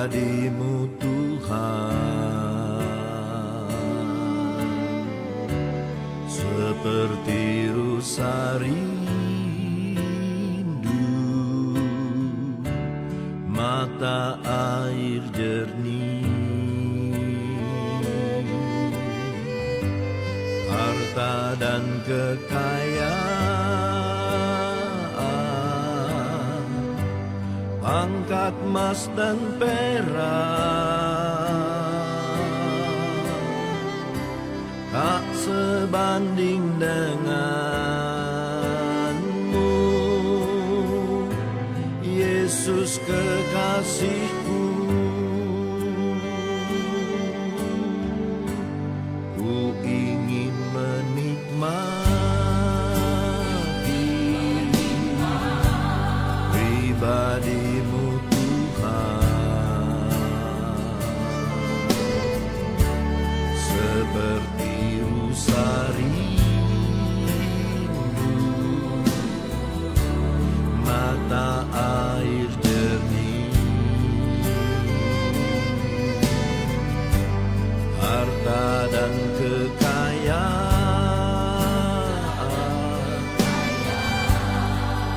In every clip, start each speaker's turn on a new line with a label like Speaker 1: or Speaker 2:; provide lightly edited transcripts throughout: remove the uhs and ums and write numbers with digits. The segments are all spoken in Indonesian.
Speaker 1: pribadi-Mu Tuhan, seperti rusa rindu mata air jernih, harta dan kekayaan, pangkat emas dan perak, tak sebanding denganmu, Yesus kekasihku. Ku ingin menikmati pribadi-Mu Tuhan, seperti rusa rindu mata air jernih, harta dan kekayaan,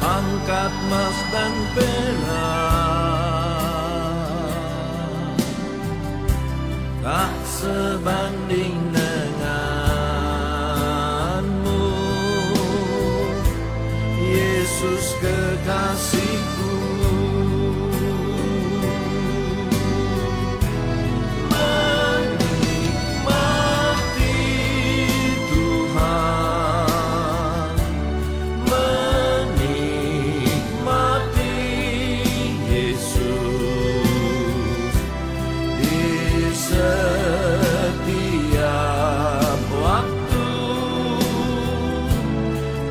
Speaker 1: pangkat emas dan perak, tak sebanding denganmu, Yesus kekasihku. Menikmati Tuhan, menikmati Yesus di setiap waktu.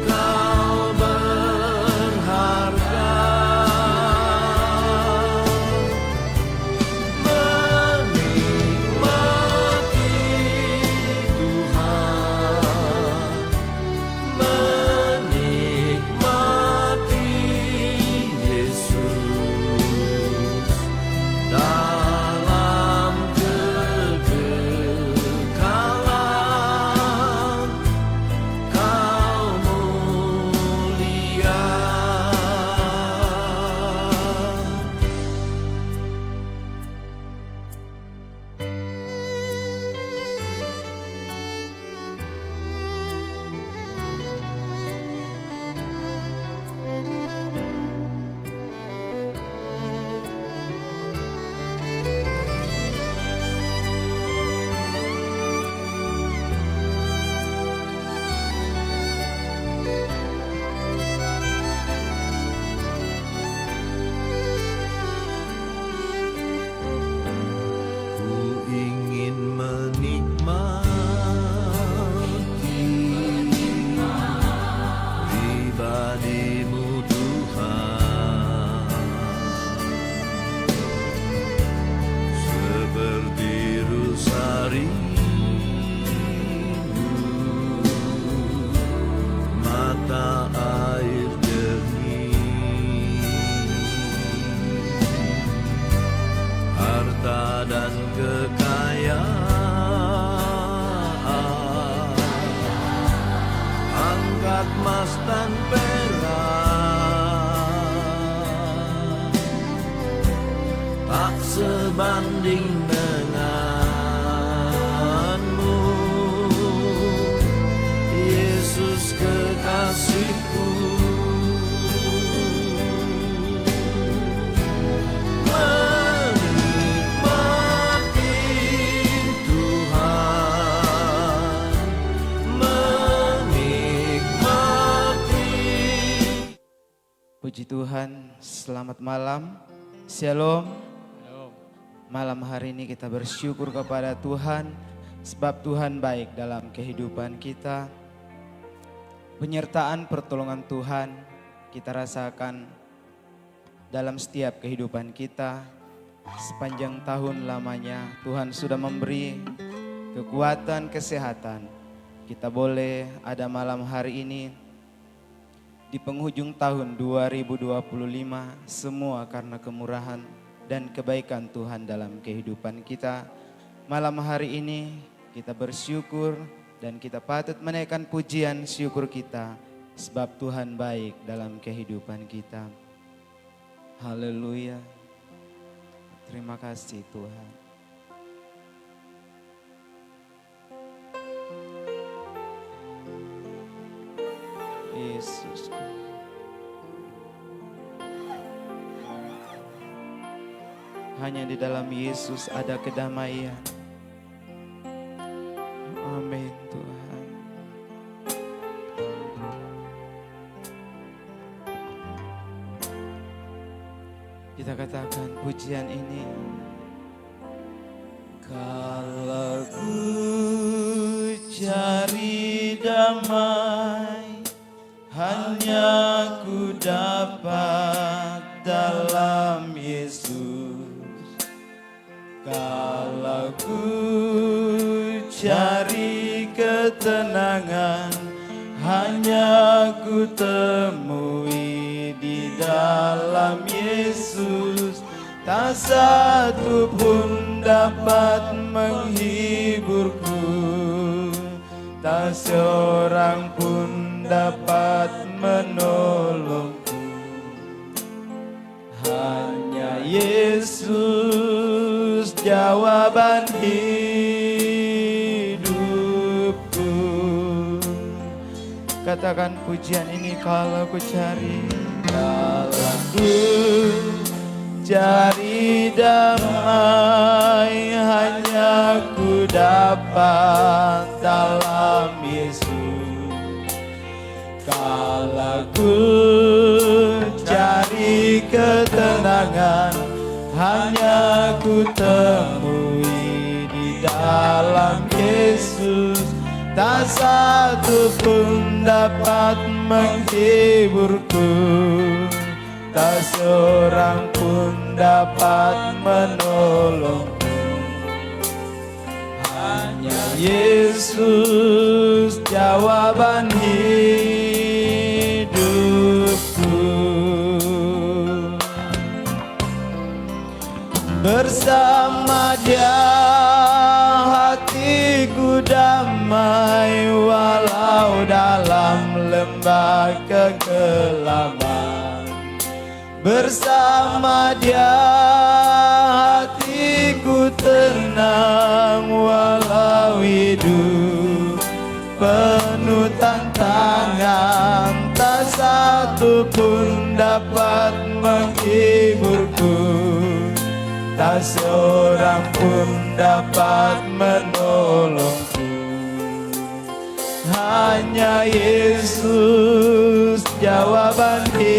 Speaker 1: Kau berharga, menikmati Tuhan, menikmati Yesus dalam kekekalan. Kau mulia. Ku ingin menikmati pribadi-Mu Tuhan, seperti rusa rindu mata air jernih, harta dan kekayaan, angkat emas dan perak, tak sebanding denganmu, Yesus kekasihku. Menikmati Tuhan, menikmati.
Speaker 2: Puji Tuhan, selamat malam, Shalom. Malam hari ini kita bersyukur kepada Tuhan, sebab Tuhan baik dalam kehidupan kita. Penyertaan pertolongan Tuhan kita rasakan dalam setiap kehidupan kita. Sepanjang tahun lamanya Tuhan sudah memberi kekuatan, kesehatan. Kita boleh ada malam hari ini di penghujung tahun 2025, semua karena kemurahan dan kebaikan Tuhan dalam kehidupan kita. Malam hari ini kita bersyukur dan kita patut menaikkan pujian syukur kita sebab Tuhan baik dalam kehidupan kita. Haleluya. Terima kasih Tuhan. Yesus. Hanya di dalam Yesus ada kedamaian. Amin Tuhan. Kita katakan pujian ini.
Speaker 1: Kalau ku cari damai, hanya ku dapat dalam Yesus. Kalau ku cari ketenangan, hanya ku temui di dalam Yesus. Tak satu pun dapat menghiburku, tak seorang pun dapat menolongku. Hanya Yesus jawaban hidupku.
Speaker 2: Katakan pujian ini kalau ku cari.
Speaker 1: Kalau ku cari damai, hanya ku dapat dalam Yesus. Kalau ku cari ketenangan, hanya ku temui di dalam Yesus. Tak satu pun dapat menghiburku, tak seorang pun dapat menolongku. Hanya Yesus jawaban hidupku. Bersama Dia hatiku damai, walau dalam lembah kegelapan. Bersama Dia hatiku tenang, walau hidup penuh tantangan. Tak satu pun dapat menghiburku, tak seorang pun dapat menolongku. Hanya Yesus jawaban hidupku.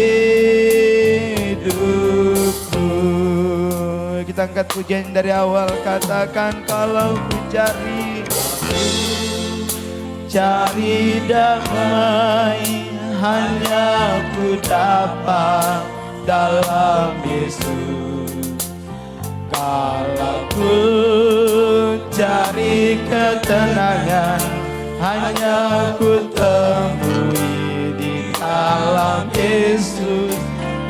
Speaker 2: Kita angkat pujian dari awal. Katakan kalau ku
Speaker 1: cari damai, hanya ku dapat dalam Yesus. Kalau ku cari ketenangan, hanya ku temui di dalam Yesus.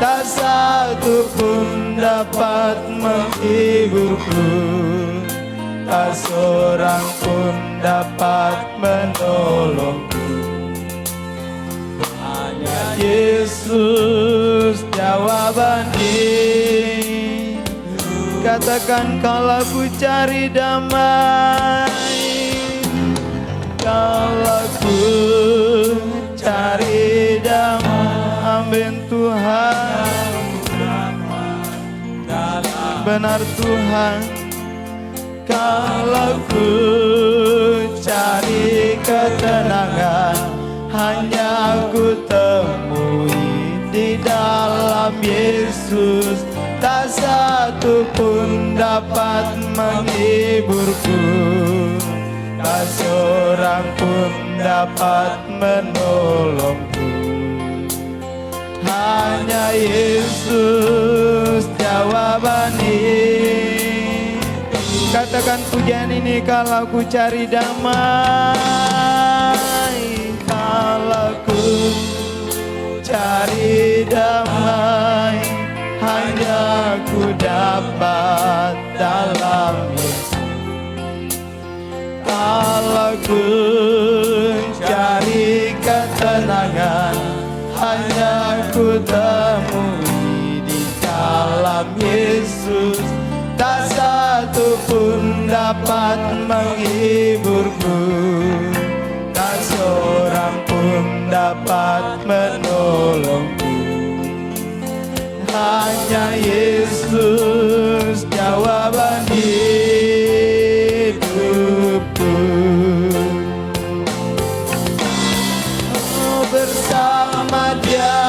Speaker 1: Tak satu pun dapat menghiburku, tak seorang pun dapat menolongku. Hanya Yesus jawaban hidup.
Speaker 2: Katakan kalau ku cari damai,
Speaker 1: kalau ku cari damai.
Speaker 2: amin Tuhan. Benar Tuhan.
Speaker 1: Kalau ku cari ketenangan, hanya ku temui di dalam Yesus. Tak satu pun dapat menghiburku, tak seorang pun dapat menolongku. Hanya Yesus jawaban hidup.
Speaker 2: Katakan pujian ini kalau ku cari damai.
Speaker 1: Kalau ku cari damai, hanya ku dapat dalam Yesus. Kalaupun cari ketenangan, hanya ku temui di dalam Yesus. Tak satu pun dapat menghiburku, tak seorang pun dapat menolongku. Hanya Yesus jawaban hidupku. Oh, bersama Dia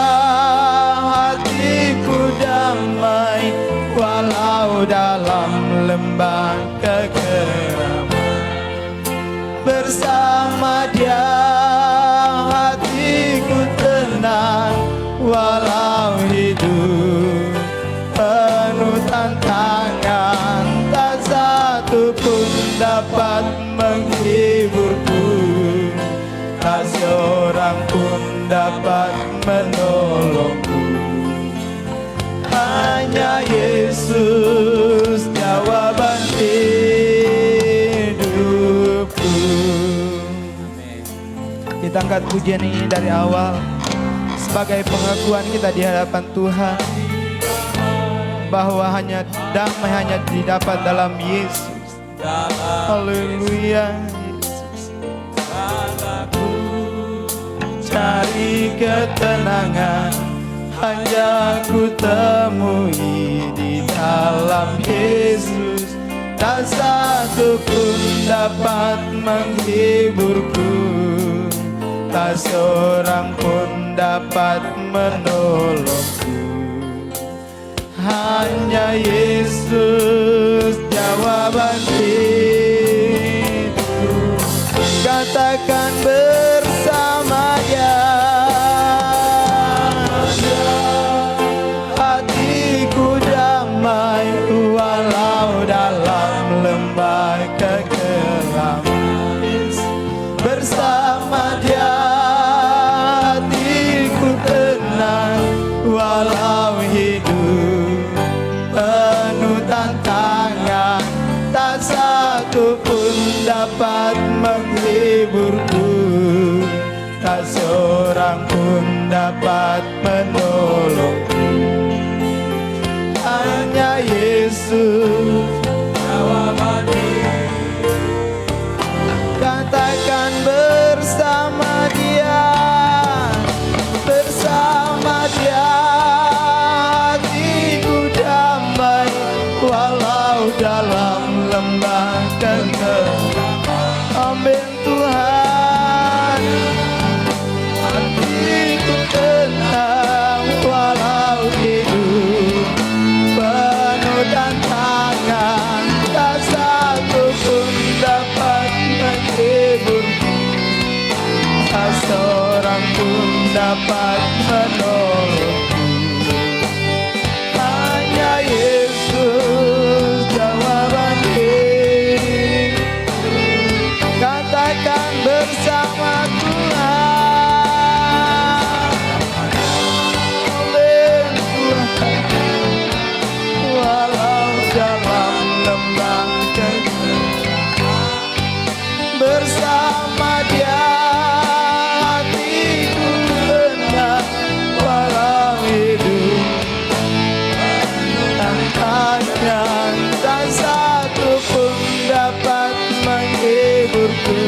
Speaker 1: hatiku damai, walau dalam lembah kekeraman. Bersama Dia hatiku tenang, walau hidup penuh tantangan. Tak satu pun dapat menghiburku, tak seorang pun dapat menolongku. Hanya Yesus jawaban hidupku. Amin.
Speaker 2: Kita angkat pujian ini dari awal sebagai pengakuan kita di hadapan Tuhan bahwa hanya damai hanya didapat dalam Yesus. Haleluya. Yesus.
Speaker 1: Cari ketenangan, hanya ku temui di dalam Yesus. Tak satu pun dapat menghiburku, tak seorang pun dapat menolongku. Hanya Yesus jawaban hidup. Katakan bersama Dia, hatiku damai, walau dalam lembah kekelaman. Bersama Dia hatiku tenang, walau hidup penuh tantangan. Tak satu pun dapat menghiburku, tak seorang pun dapat menolongku. Hanya Yesus jawaban hidup. Katakan bersama Dia, bersama Dia hatiku damai, walau dalam lembah kegelapan. Amin Tuhan. Hatiku tenang, walau hidup penuh tantangan. Tak satu pun dapat menghiburku, tak seorang pun dapat menolongku. Hanya Yesus jawaban hidup. Katakan bersama Tuhan. Amin Tuhan. Walau dalam lembah kegelapan, bersama Dia hatiku tenang, walau hidup tantangan. Tak satu pun dapat menghiburku,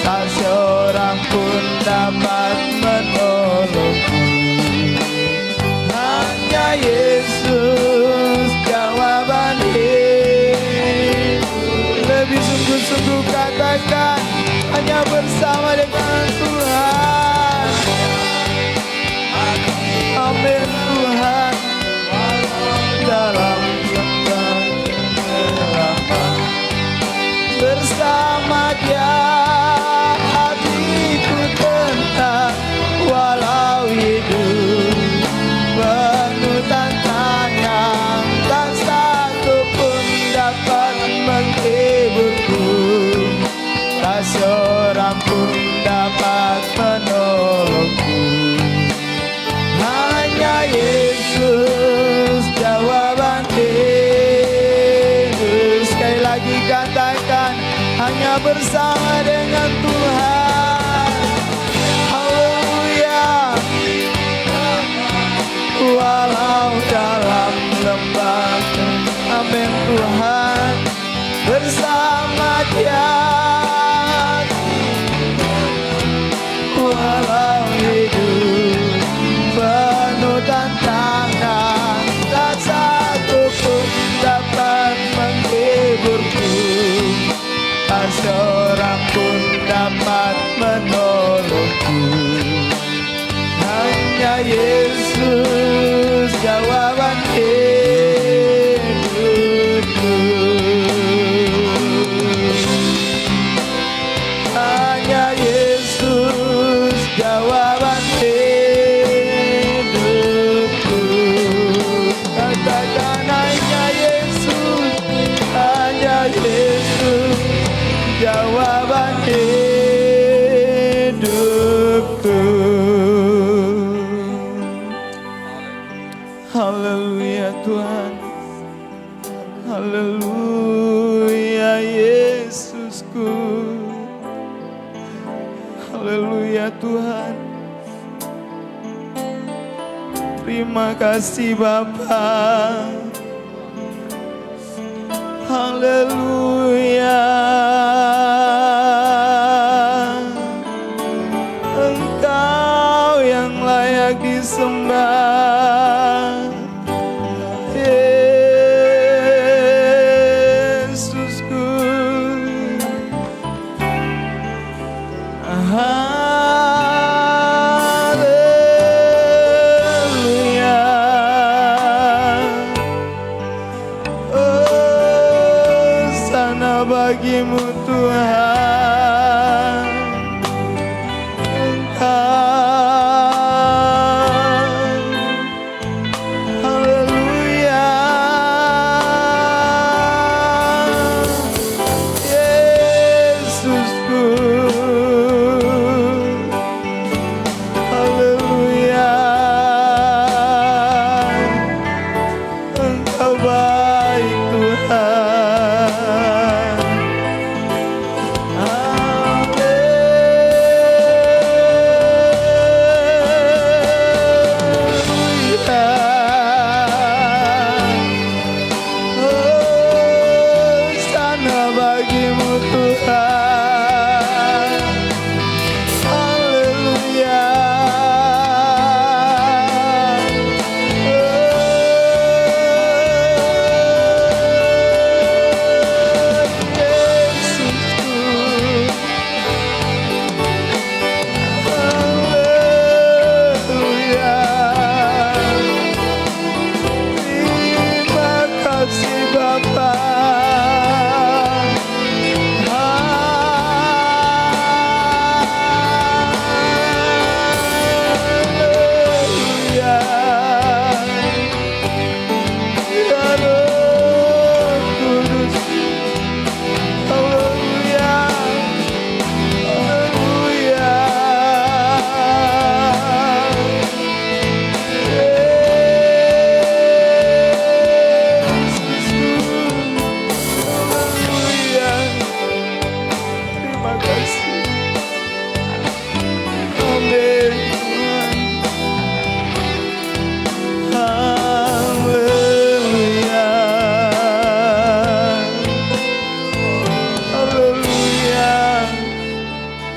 Speaker 1: tak seorang pun dapat menolongku. Hanya Yesus jawaban hidup. Lebih sungguh-sungguh katakan, hanya bersama dengan Tuhan. Amin Tuhan. Dalam lembah kegelapan, bersama Dia hatiku tenang, walau hidup penuh tantangan. Tak satu pun dapat menghiburku, tak seorang pun dapat menolongku. Hanya Yesus jawaban bersama dengan Tuhan. Haleluya. Walau dalam lembah, amin Tuhan, bersama Dia. Walau hidup penuh tantangan, tak satu pun dapat menghiburku, tak seorang pun dapat menolongku. Hanya Yesus jawaban hidupku. Hanya Yesus jawaban hidupku. Katakan hanya Yesus, hanya Yesus jawaban hidupku. Haleluya Tuhan. Haleluya Yesusku. Haleluya Tuhan. Terima kasih Bapa. Haleluya. Engkau yang layak disembah, Yesusku. Haleluya. Oh, sana bagimu Tuhan. Haleluya. Yesusku. Haleluya. Engkau baik Tuhan. Haleluya. Oh, sana bagimu Tuhan. Haleluya.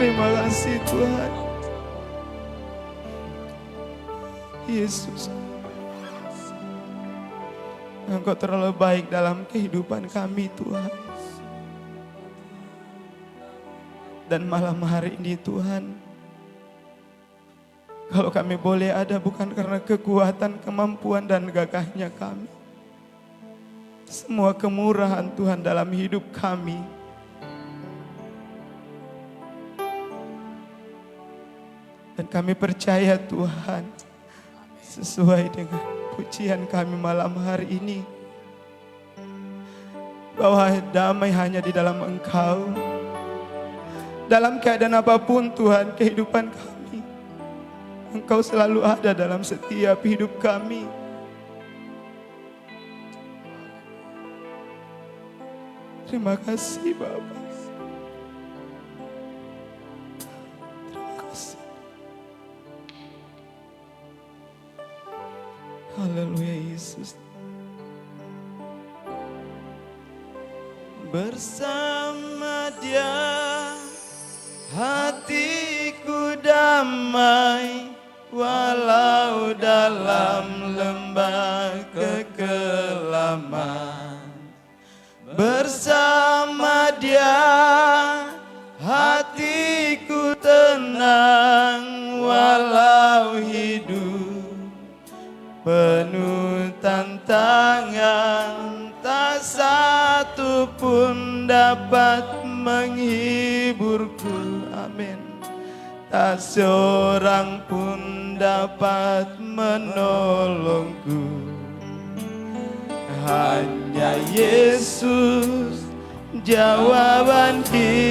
Speaker 1: Terima kasih Tuhan. Yesus, Engkau terlalu baik dalam kehidupan kami Tuhan. Dan malam hari ini Tuhan, kalau kami boleh ada bukan karena kekuatan, kemampuan dan gagahnya kami. Semua kemurahan Tuhan dalam hidup kami. Dan kami percaya Tuhan, sesuai dengan pujian kami malam hari ini, bahwa damai hanya di dalam Engkau. Dalam keadaan apapun Tuhan kehidupan kami, Engkau selalu ada dalam setiap hidup kami. Terima kasih Bapa. Haleluya Yesus.
Speaker 2: Bersama Dia hatiku damai, walau dalam lembah kekelaman. Bersama Dia hatiku tenang, walau hidup penuh tantangan. Tak satu pun dapat menghiburku, amin. Tak seorang pun dapat menolongku. Hanya Yesus jawaban hidup.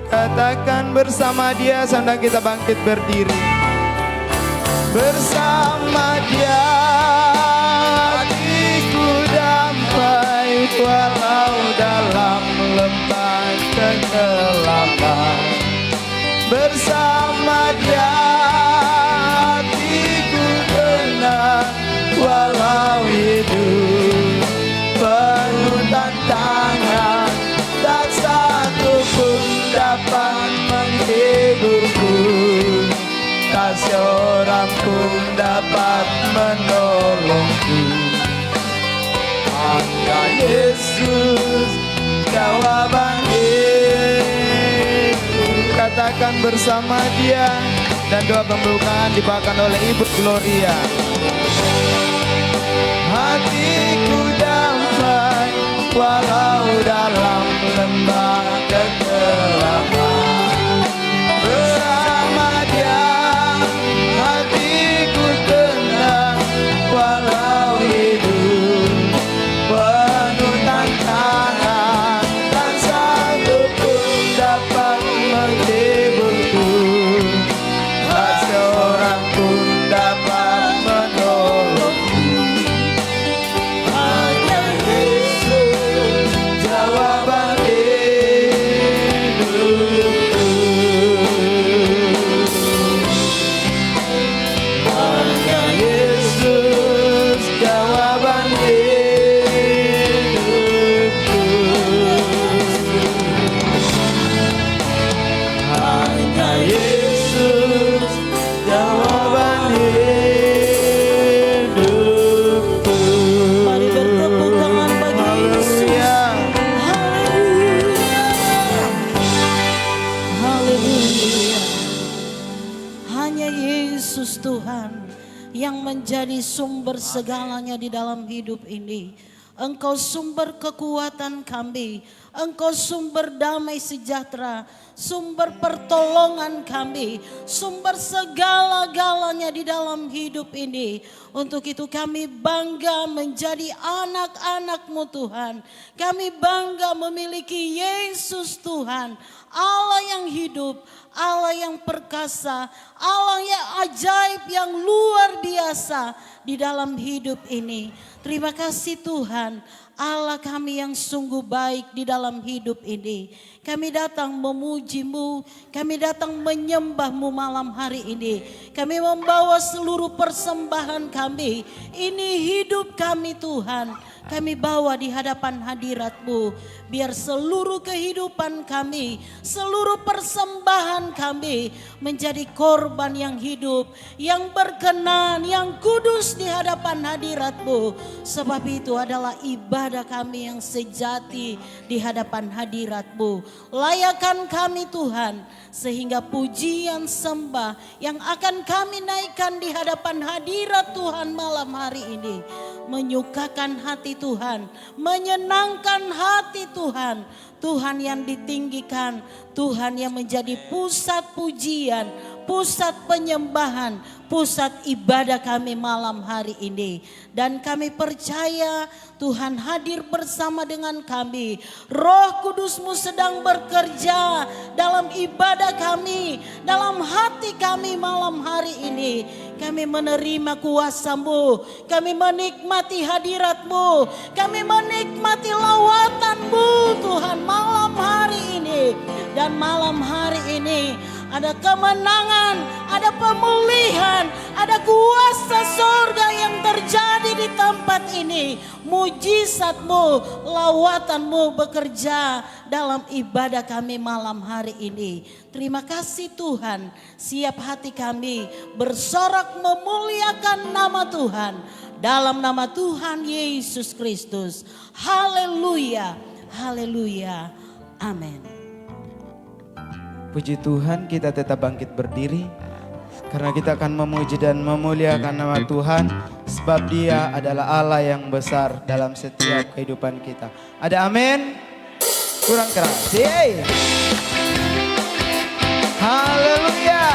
Speaker 2: Katakan bersama Dia, sambil kita bangkit berdiri. Bersama Dia hatiku damai, walau dalam lembah kegelapan. Bersama Dia hatiku tenang, walau hidup penuh tantangan. Tak satu pun dapat menghiburku, tak seorang pun dapat menolongku. Hanya Yesus jawaban hidup. Katakan bersama Dia, dan doa pembukaan dibawakan oleh Ibu Gloria. Hatiku damai, walau dalam lembah kegelapan. Bersama Dia hatiku tenang, walau hidup penuh tantangan. Tak satu pun dapat menghiburku, tak seorang pun dapat menolongku. Hanya Yesus jawaban hidupku. Hanya Yesus jawaban hidupku. Hanya Yesus jawaban hidupku.
Speaker 3: Mari bertepuk tangan bagi Yesus.
Speaker 2: Haleluya.
Speaker 3: Haleluya. Haleluya. Hanya Yesus Tuhan yang menjadi sumber segalanya di dalam hidup ini. Engkau sumber kekuatan kami, Engkau sumber damai sejahtera, sumber pertolongan kami, sumber segala-galanya di dalam hidup ini. Untuk itu kami bangga menjadi anak-anak-Mu Tuhan. Kami bangga memiliki Yesus Tuhan, Allah yang hidup, Allah yang perkasa, Allah yang ajaib, yang luar biasa di dalam hidup ini. Terima kasih Tuhan, Allah kami yang sungguh baik di dalam hidup ini. Kami datang memuji-Mu, kami datang menyembah-Mu malam hari ini. Kami membawa seluruh persembahan kami, ini hidup kami Tuhan. Kami bawa di hadapan hadirat-Mu, biar seluruh kehidupan kami, seluruh persembahan kami menjadi korban yang hidup, yang berkenan, yang kudus di hadapan hadirat-Mu. Sebab itu adalah ibadah kami yang sejati di hadapan hadirat-Mu. Layakan kami Tuhan, sehingga pujian sembah yang akan kami naikkan di hadapan hadirat Tuhan malam hari ini menyukakan hati Tuhan, menyenangkan hati Tuhan. Tuhan yang ditinggikan, Tuhan yang menjadi pusat pujian, pusat penyembahan, pusat ibadah kami malam hari ini. Dan kami percaya Tuhan hadir bersama dengan kami. Roh Kudus-Mu sedang bekerja dalam ibadah kami, dalam hati kami malam hari ini. Kami menerima kuasa-Mu, kami menikmati hadirat-Mu, kami menikmati lawatan-Mu Tuhan malam hari ini. Dan malam hari ini ada kemenangan, ada pemulihan, ada kuasa di tempat ini. Mujizat-Mu, lawatan-Mu bekerja dalam ibadah kami malam hari ini. Terima kasih Tuhan, siap hati kami bersorak memuliakan nama Tuhan. Dalam nama Tuhan Yesus Kristus. Haleluya, haleluya, amin.
Speaker 2: Puji Tuhan, kita tetap bangkit berdiri. Karena kita akan memuji dan memuliakan nama Tuhan. Sebab Dia adalah Allah yang besar dalam setiap kehidupan kita. Ada amin? Kurang keras. Yeay. Haleluya.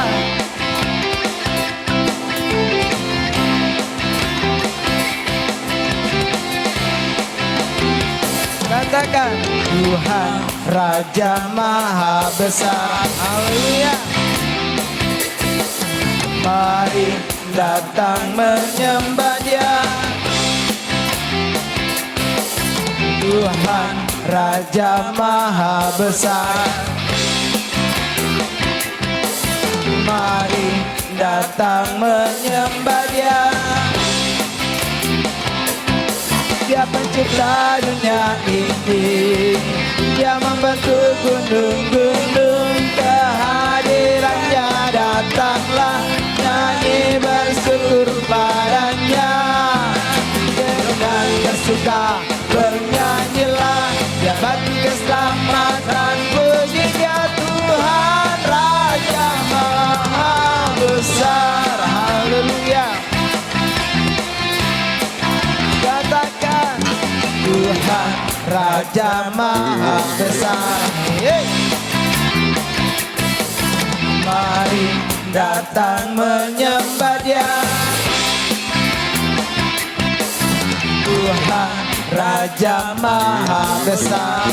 Speaker 2: Katakan, Tuhan Raja Maha Besar. Haleluya. Mari datang menyembah Dia. Tuhan Raja Maha Besar. Mari datang menyembah Dia. Dia pencipta dunia ini. Dia membentuk gunung-gunung. Kehadirannya datanglah, nyanyi bersyukur padanya. Dengan bersuka bernyanyilah, Dia bagi keselamatan. Puji Dia Tuhan Raja Maha Besar. Haleluya. Katakan, Tuhan Raja Maha Besar. Yeay. Mari datang menyembah Dia. Tuhan Raja Maha Besar.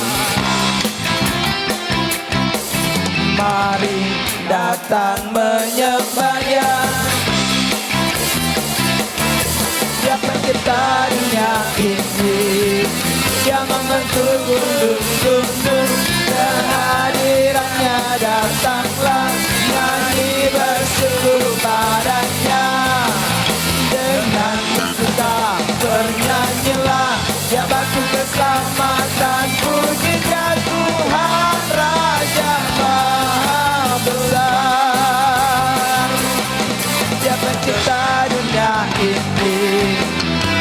Speaker 2: Mari datang menyembah Dia. Dia pencipta dunia ini. Dia membentuk gunung-gunung. Kehadirannya datanglah, nyanyi bersyukur padanya. Dengan bersuka bernyanyilah, Dia bagi keselamatan. Puji Dia Tuhan Raja Maha Besar. Dia pencipta dunia ini.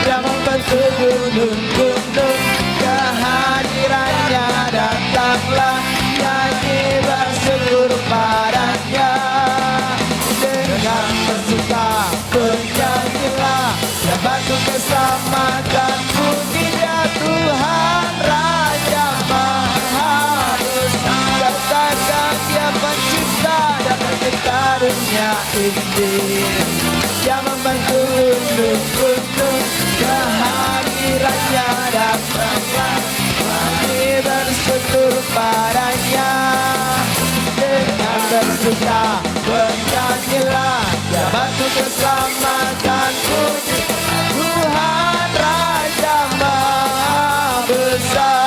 Speaker 2: Dia membentuk gunung-gunung. Kehadirannya datanglah, nyanyi bersyukur padanya. Dengan bersuka bernyanyilah, Dia bagi keselamatan. Puji Dia Tuhan Raja Maha Besar. Katakan, Dia pencipta dan pencipta dunia ini. Dia membantu gunung-gunung. Kehadirannya datanglah, mari bersyukur padanya. Dengan bersuka bernyanyilah, Dia bantu keselamatan. Puji Tuhan Raja Maha Besar.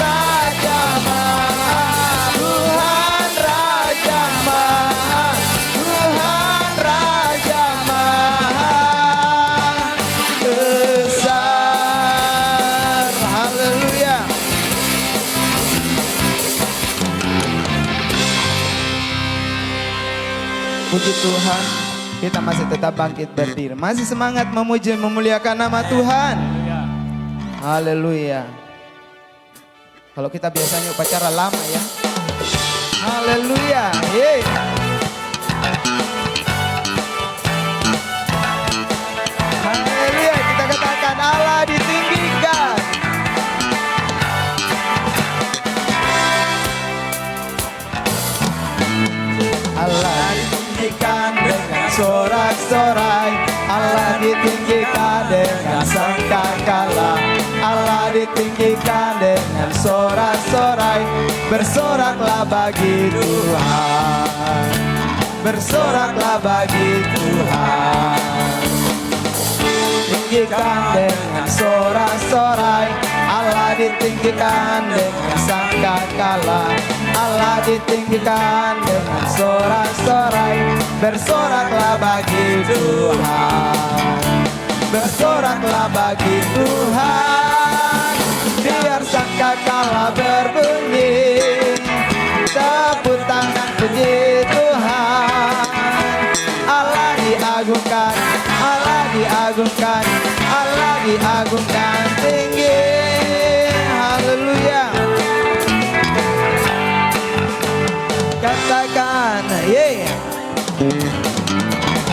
Speaker 2: Raja Maha, Tuhan Raja Maha, Tuhan Raja Maha Besar. Haleluya. Puji Tuhan, kita masih tetap bangkit berdiri. Masih semangat memuji memuliakan nama Tuhan. Haleluya. Kalau kita biasanya upacara lama ya. Haleluya. Yeay. Haleluya. Kita katakan Allah ditinggikan. Allah ditinggikan dengan sorak-sorai. Allah ditinggikan dengan sangkakala. Allah ditinggikan dengan sorak-sorai. Bersoraklah bagi Tuhan. Bersoraklah bagi Tuhan. Tinggikan dengan sorak-sorai. Allah Allah ditinggikan dengan sangkakala, Allah ditinggikan dengan sorak-sorai. Bersoraklah bagi Tuhan, bersoraklah bagi Tuhan. Biar sangkakala berbunyi, tepuk tangan puji Tuhan. Allah diagungkan, Allah diagungkan, Allah diagungkan tinggi. Haleluya. Katakan yeah.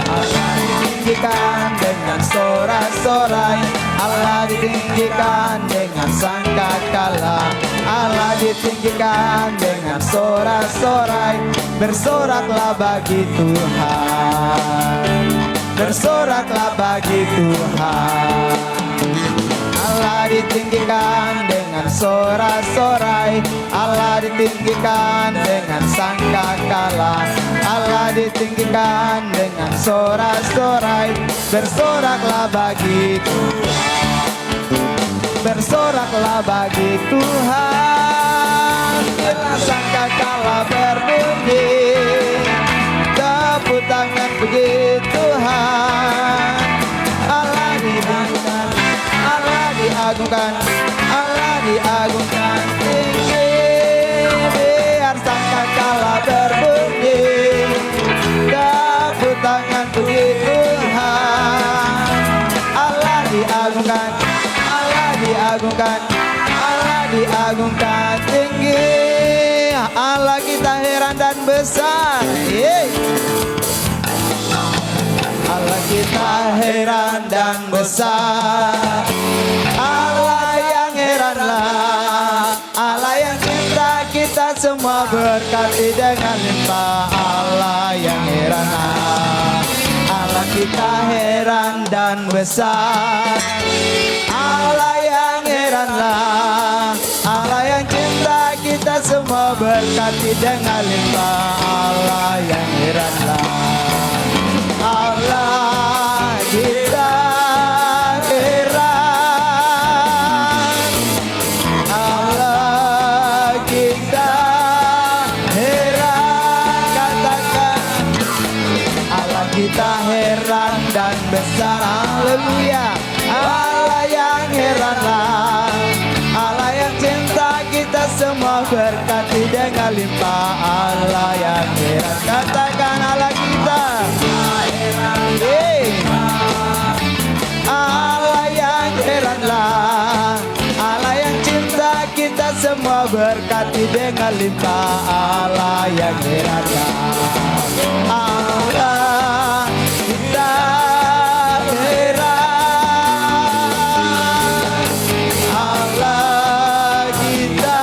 Speaker 2: Allah ditinggikan dengan sorak-sorai, Allah ditinggikan dengan sangkakala, Allah ditinggikan dengan sorak-sorai. Bersoraklah bagi Tuhan, bersoraklah bagi Tuhan. Allah ditinggikan dengan sorak-sorai, Allah ditinggikan dengan sangkakala, Allah ditinggikan dengan sorak-sorai. Bersoraklah bagi Tuhan, bersoraklah bagi Tuhan. Bila sangkakala berbunyi, tepuk tangan puji Tuhan. Allah diagungkan, Allah diagungkan, Allah diagungkan tinggi. Biar sangkakala berbunyi, tepuk tangan puji Tuhan. Allah diagungkan, Allah diagungkan, Allah diagungkan tinggi. Allah kita heran dan besar. Allah kita heran dan besar. Allah yang heranlah, Allah yang cinta kita semua berkati dengan limpah. Allah yang heranlah, Allah kita heran dan besar. Allah yang heranlah, Allah yang cinta kita semua berkati dengan limpah. Allah yang heranlah, Allah kita heran, Allah kita heran. Katakan Allah kita heran dan besar. Haleluya. Allah yang heranlah, Allah yang cinta kita semua berkati dengan limpah. Allah yang heran. Katakan Allah kita heran. Allah yang heranlah, Allah yang cinta kita semua berkati dengan limpah. Allah yang heranlah, Allah kita heran, Allah kita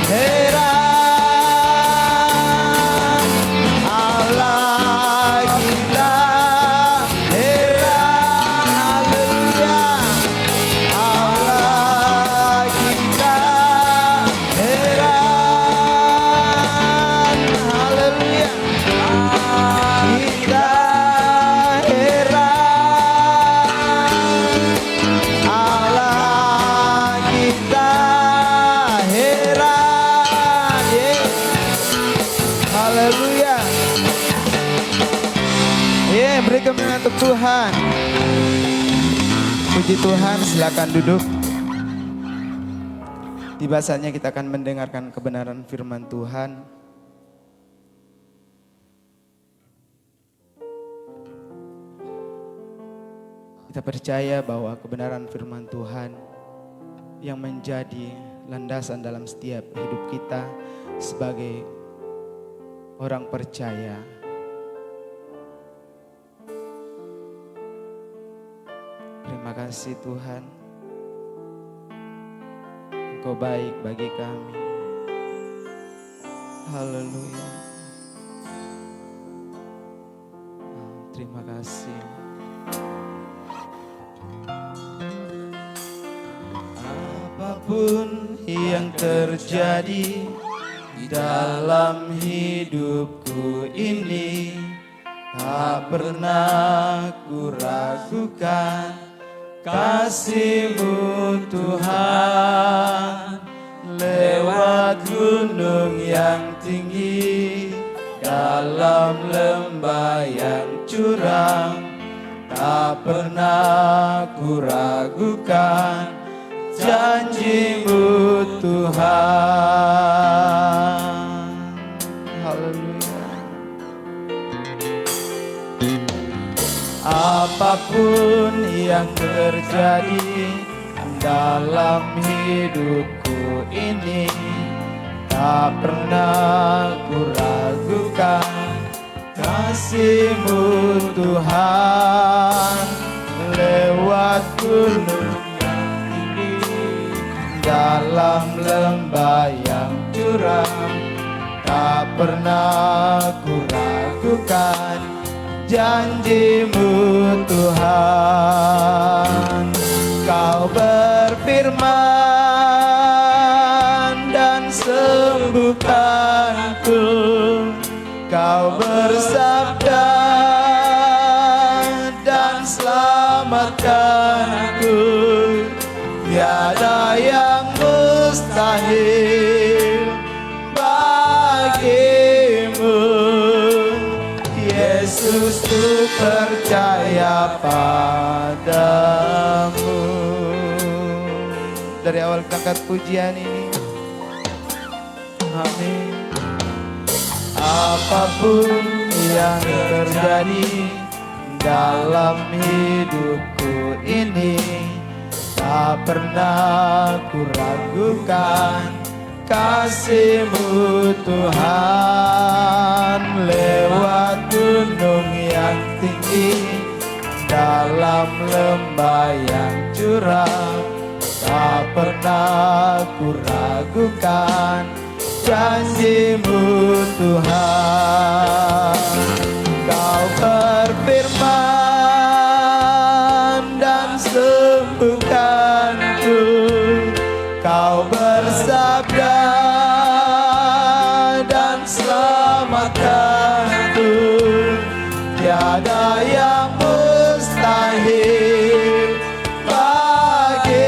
Speaker 2: heran, Allah kita heran. Haleluya. Allah kita heran. Haleluya. Kita heran, Allah kita heran. Haleluya. Beri kemuliaan untuk Tuhan. Puji Tuhan, silakan duduk. Tiba saatnya kita akan mendengarkan kebenaran firman Tuhan. Kita percaya bahwa kebenaran firman Tuhan yang menjadi landasan dalam setiap hidup kita sebagai orang percaya. Terima kasih Tuhan, Engkau baik bagi kami. Haleluya. Terima kasih. Apapun yang terjadi di dalam hidupku ini, tak pernah ku ragukan kasih-Mu Tuhan, lewat gunung yang tinggi, dalam lembah yang curam, tak pernah ku ragukan janji-Mu Tuhan. Haleluya. Apapun yang terjadi dalam hidupku ini, tak pernah ku ragukan kasih-Mu Tuhan, lewat gunung yang tinggi, dalam lembah yang curam, tak pernah ku ragukan janji-Mu Tuhan. Kau berfirman dan sembuhkanku, Kau bersabda dan selamatkanku. Tiada yang mustahil bagimu, Yesus, ku percaya padamu. Dari awal angkat pujian ini, amin. Apapun yang terjadi dalam hidupku ini, tak pernah ku ragukan kasih-Mu Tuhan, lewat gunung yang tinggi, dalam lembah yang curam, tak pernah ku ragukan janji-Mu Tuhan. Kau berfirman dan sembuhkanku, Kau bersabda dan selamatkanku. Tiada yang mustahil bagimu,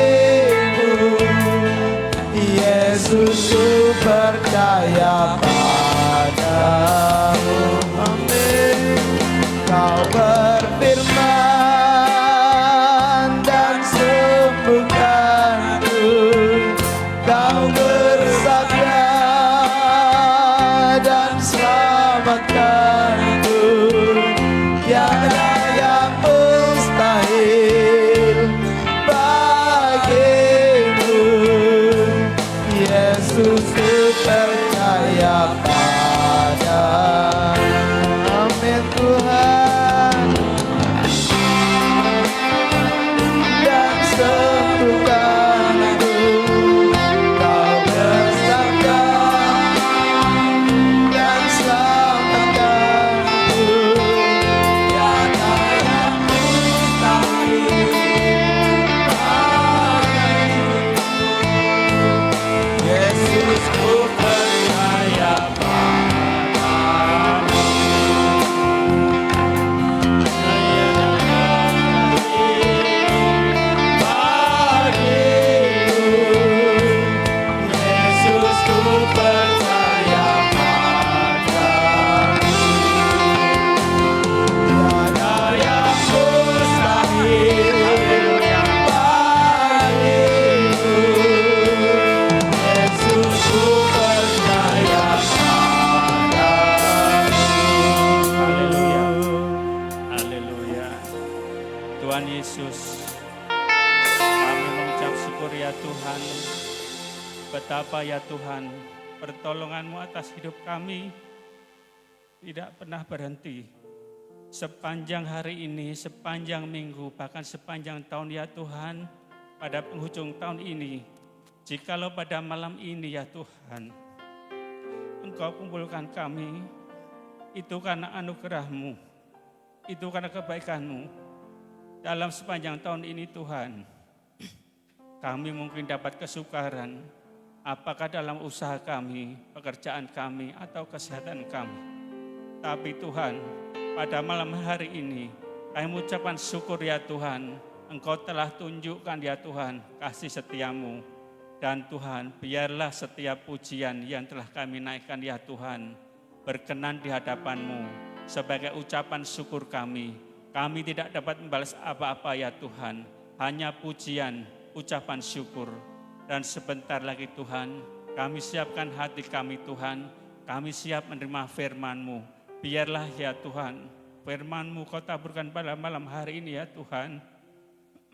Speaker 2: Yesus, ku percaya padamu. Amin. Kau berfirman dan sembuhkanku, Kau bersabda dan selamatkanku. Tiada yang mustahil bagimu, Yesus, ku percaya padamu. Amin Tuhan. Dan sembuhkanku, Kau bersabda dan selamatkanku. Tiada yang mustahil bagimu, Yesus, ku percaya padamu. Yesus, ku percaya padamu. Tiada yang mustahil bagimu, Yesus, ku percaya padamu.
Speaker 4: Haleluya. Haleluya. Tuhan Yesus, kami mengucap syukur ya Tuhan. Betapa ya Tuhan, pertolongan-Mu atas hidup kami tidak pernah berhenti. Sepanjang hari ini, sepanjang minggu, bahkan sepanjang tahun ya Tuhan, pada penghujung tahun ini, jikalau pada malam ini ya Tuhan, Engkau kumpulkan kami, itu karena anugerah-Mu, itu karena kebaikan-Mu. Dalam sepanjang tahun ini Tuhan, kami mungkin dapat kesukaran, apakah dalam usaha kami, pekerjaan kami, atau kesehatan kami. Tapi Tuhan, pada malam hari ini, kami mengucapkan syukur ya Tuhan, Engkau telah tunjukkan ya Tuhan kasih setiamu. Dan Tuhan, biarlah setiap pujian yang telah kami naikkan ya Tuhan, berkenan di hadapan-Mu sebagai ucapan syukur kami. Kami tidak dapat membalas apa-apa ya Tuhan, hanya pujian, ucapan syukur. Dan sebentar lagi Tuhan, kami siapkan hati kami Tuhan, kami siap menerima firman-Mu. Biarlah ya Tuhan, firman-Mu Kau taburkan pada malam hari ini ya Tuhan,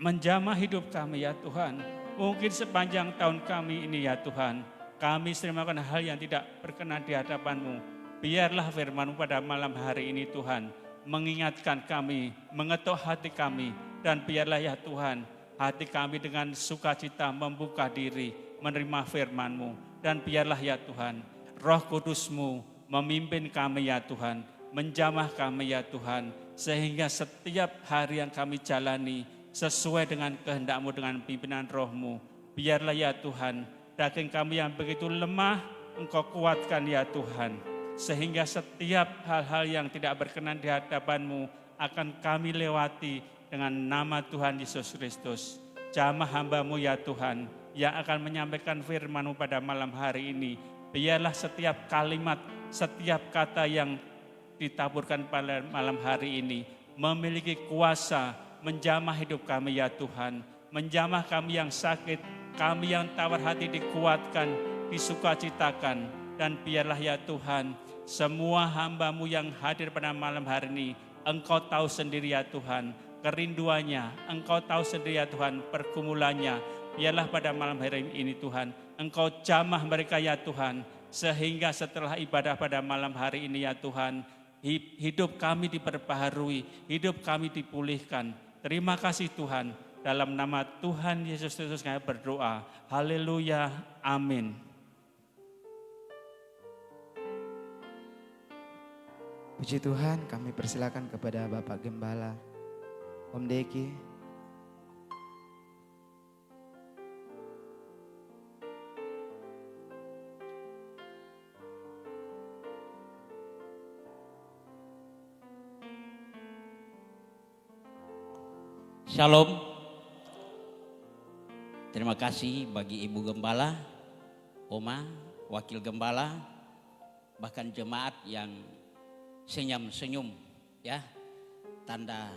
Speaker 4: menjamah hidup kami ya Tuhan. Mungkin sepanjang tahun kami ini ya Tuhan, kami sering melakukan hal yang tidak berkenan di hadapan-Mu. Biarlah firman-Mu pada malam hari ini Tuhan, mengingatkan kami, mengetuk hati kami. Dan biarlah ya Tuhan, hati kami dengan sukacita membuka diri, menerima firman-Mu. Dan biarlah ya Tuhan, Roh Kudus-Mu memimpin kami ya Tuhan, menjamah kami ya Tuhan. Sehingga setiap hari yang kami jalani, sesuai dengan kehendak-Mu, dengan pimpinan Roh-Mu. Biarlah ya Tuhan, daging kami yang begitu lemah, Engkau kuatkan ya Tuhan. Sehingga setiap hal-hal yang tidak berkenan di hadapan-Mu akan kami lewati dengan nama Tuhan Yesus Kristus. Jamah hamba-Mu ya Tuhan, yang akan menyampaikan firman-Mu pada malam hari ini. Biarlah setiap kalimat, setiap kata yang ditaburkan pada malam hari ini memiliki kuasa menjamah hidup kami ya Tuhan. Menjamah kami yang sakit, kami yang tawar hati dikuatkan, disukacitakan. Dan biarlah ya Tuhan, semua hamba-Mu yang hadir pada malam hari ini, Engkau tahu sendiri ya Tuhan kerinduannya, Engkau tahu sendiri ya Tuhan pergumulannya. Biarlah pada malam hari ini Tuhan, Engkau jamah mereka ya Tuhan, sehingga setelah ibadah pada malam hari ini ya Tuhan, hidup kami diperbaharui, hidup kami dipulihkan. Terima kasih Tuhan, dalam nama Tuhan Yesus Kristus kami berdoa. Haleluya, amin.
Speaker 2: Puji Tuhan, kami persilakan kepada Bapak Gembala, Om Deki.
Speaker 5: Shalom. Terima kasih bagi Ibu Gembala, Oma, Wakil Gembala, bahkan jemaat yang senyum-senyum ya. Tanda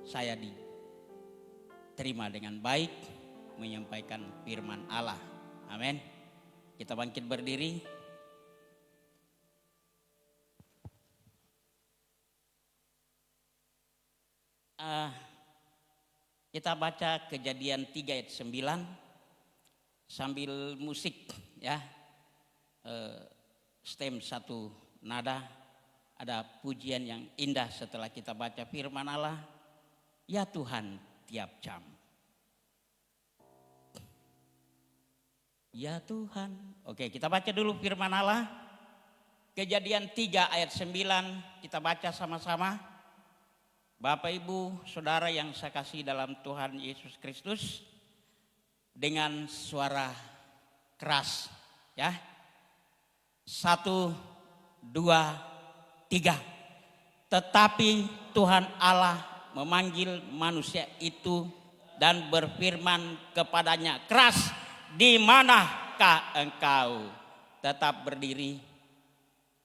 Speaker 5: saya diterima dengan baik menyampaikan firman Allah. Amin. Kita bangkit berdiri. Kita baca Kejadian 3 ayat 9 sambil musik ya. Stem satu nada, ada pujian yang indah setelah kita baca firman Allah. Ya Tuhan tiap jam. Ya Tuhan. Oke, kita baca dulu firman Allah. Kejadian 3 ayat 9 kita baca sama-sama. Bapak, Ibu, Saudara yang saya kasih dalam Tuhan Yesus Kristus, dengan suara keras ya. 1, 2, 3. Tetapi Tuhan Allah memanggil manusia itu dan berfirman kepadanya, keras, di manakah engkau? Tetap berdiri.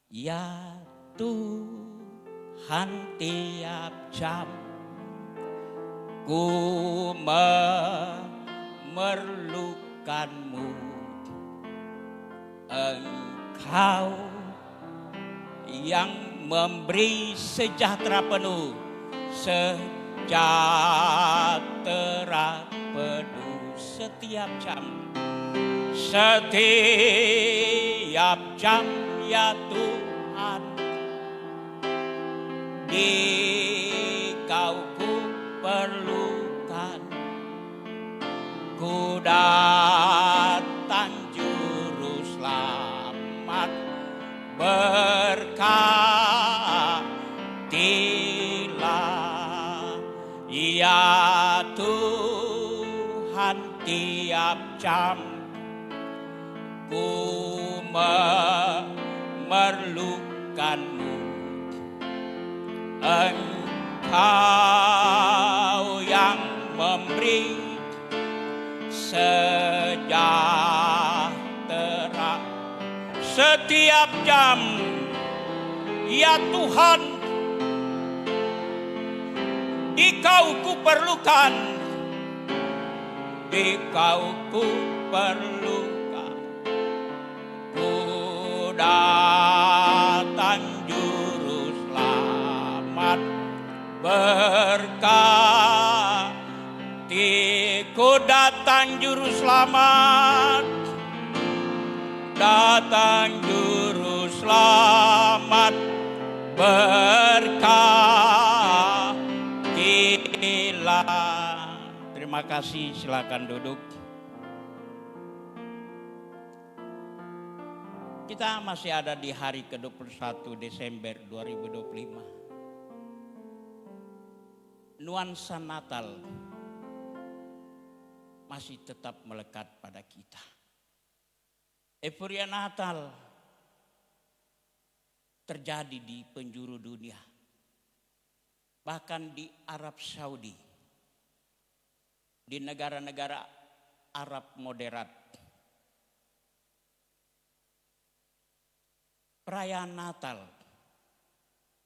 Speaker 5: Ya Tuhan tiap jam ku memerlukanmu, Engkau yang memberi sejahtera penuh, sejahtera penuh setiap jam ya Tuhan. Dikau ku perlukan, ku datang juru selamat, berkatilah ya Tuhan tiap jam ku memerlukanmu, Engkau yang memberi sejahtera setiap jam. Ya Tuhan, Dikau ku perlukan, Dikau ku perlukan. Ku datang juru selamat, berkati. Ku datang juru selamat, datang juru selamat, berkatilah. Terima kasih, silakan duduk. Kita masih ada di hari ke-21 Desember 2025. Nuansa Natal masih tetap melekat pada kita. Euforia Natal terjadi di penjuru dunia. Bahkan di Arab Saudi, di negara-negara Arab moderat. Perayaan Natal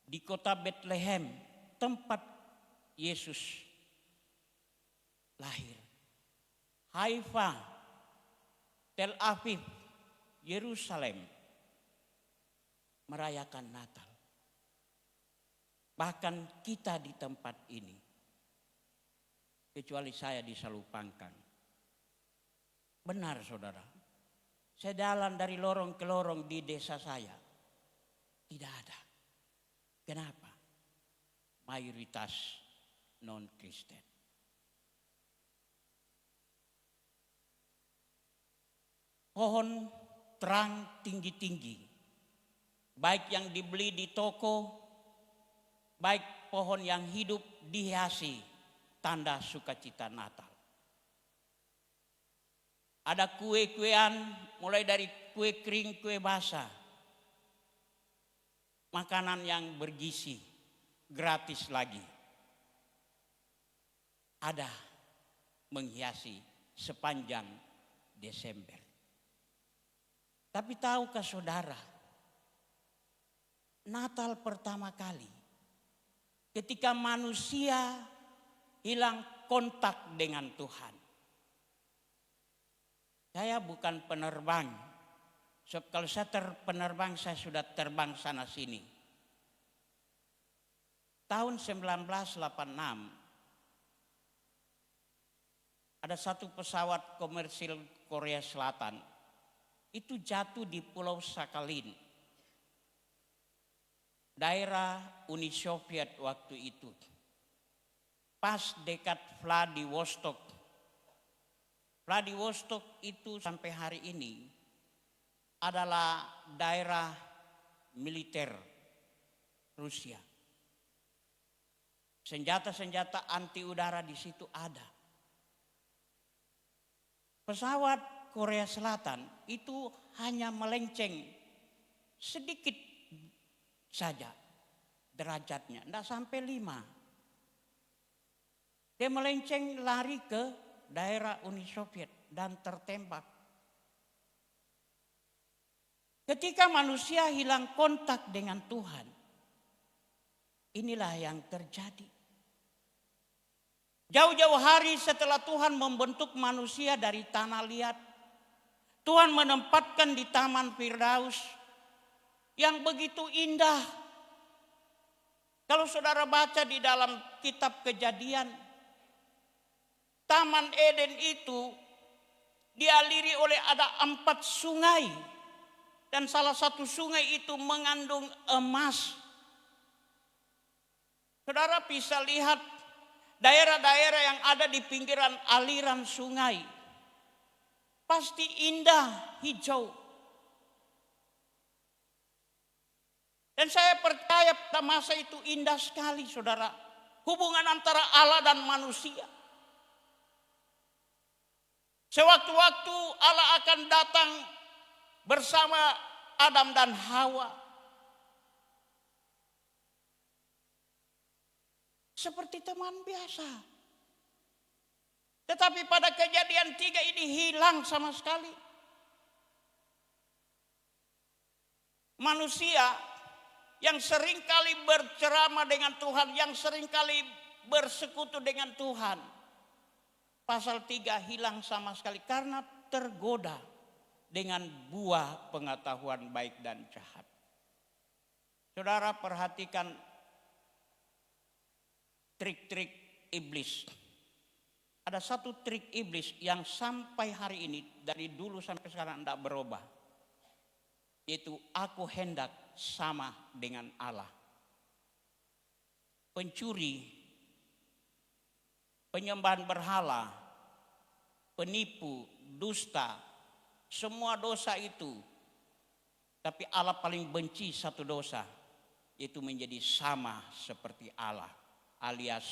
Speaker 5: di kota Bethlehem, tempat Yesus lahir. Haifa, Tel Aviv, Yerusalem merayakan Natal. Bahkan kita di tempat ini, kecuali saya di Salupangkang. Benar saudara, saya jalan dari lorong ke lorong di desa saya, tidak ada. Kenapa? Mayoritas non-Kristen. Pohon terang tinggi-tinggi, baik yang dibeli di toko, baik pohon yang hidup dihiasi tanda sukacita Natal. Ada kue-kuean mulai dari kue kering, kue basah, makanan yang bergizi, gratis lagi. Ada menghiasi sepanjang Desember. Tapi tahukah saudara, Natal pertama kali ketika manusia hilang kontak dengan Tuhan. Saya bukan penerbang. So, kalau saya penerbang, saya sudah terbang sana sini. Tahun 1986 ada satu pesawat komersil Korea Selatan itu jatuh di Pulau Sakhalin, daerah Uni Soviet waktu itu, pas dekat Vladivostok. Vladivostok itu sampai hari ini adalah daerah militer Rusia. Senjata-senjata anti udara di situ ada. Pesawat Korea Selatan itu hanya melenceng sedikit saja derajatnya, tidak sampai 5. Dia melenceng lari ke daerah Uni Soviet dan tertembak. Ketika manusia hilang kontak dengan Tuhan, inilah yang terjadi. Jauh-jauh hari setelah Tuhan membentuk manusia dari tanah liat, Tuhan menempatkan di Taman Firdaus yang begitu indah. Kalau saudara baca di dalam kitab Kejadian, Taman Eden itu dialiri oleh ada 4 sungai. Dan salah satu sungai itu mengandung emas. Saudara bisa lihat daerah-daerah yang ada di pinggiran aliran sungai. Pasti indah, hijau. Dan saya percaya pada masa itu indah sekali saudara. Hubungan antara Allah dan manusia. Sewaktu-waktu Allah akan datang bersama Adam dan Hawa. Seperti teman biasa. Tetapi pada Kejadian 3 ini hilang sama sekali. Manusia yang seringkali berceramah dengan Tuhan, yang seringkali bersekutu dengan Tuhan, pasal 3 hilang sama sekali karena tergoda dengan buah pengetahuan baik dan jahat. Saudara perhatikan trik-trik iblis. Ada satu trik iblis yang sampai hari ini, dari dulu sampai sekarang tidak berubah. Yaitu aku hendak sama dengan Allah. Pencuri, penyembahan berhala, penipu, dusta, semua dosa itu. Tapi Allah paling benci satu dosa, yaitu menjadi sama seperti Allah, alias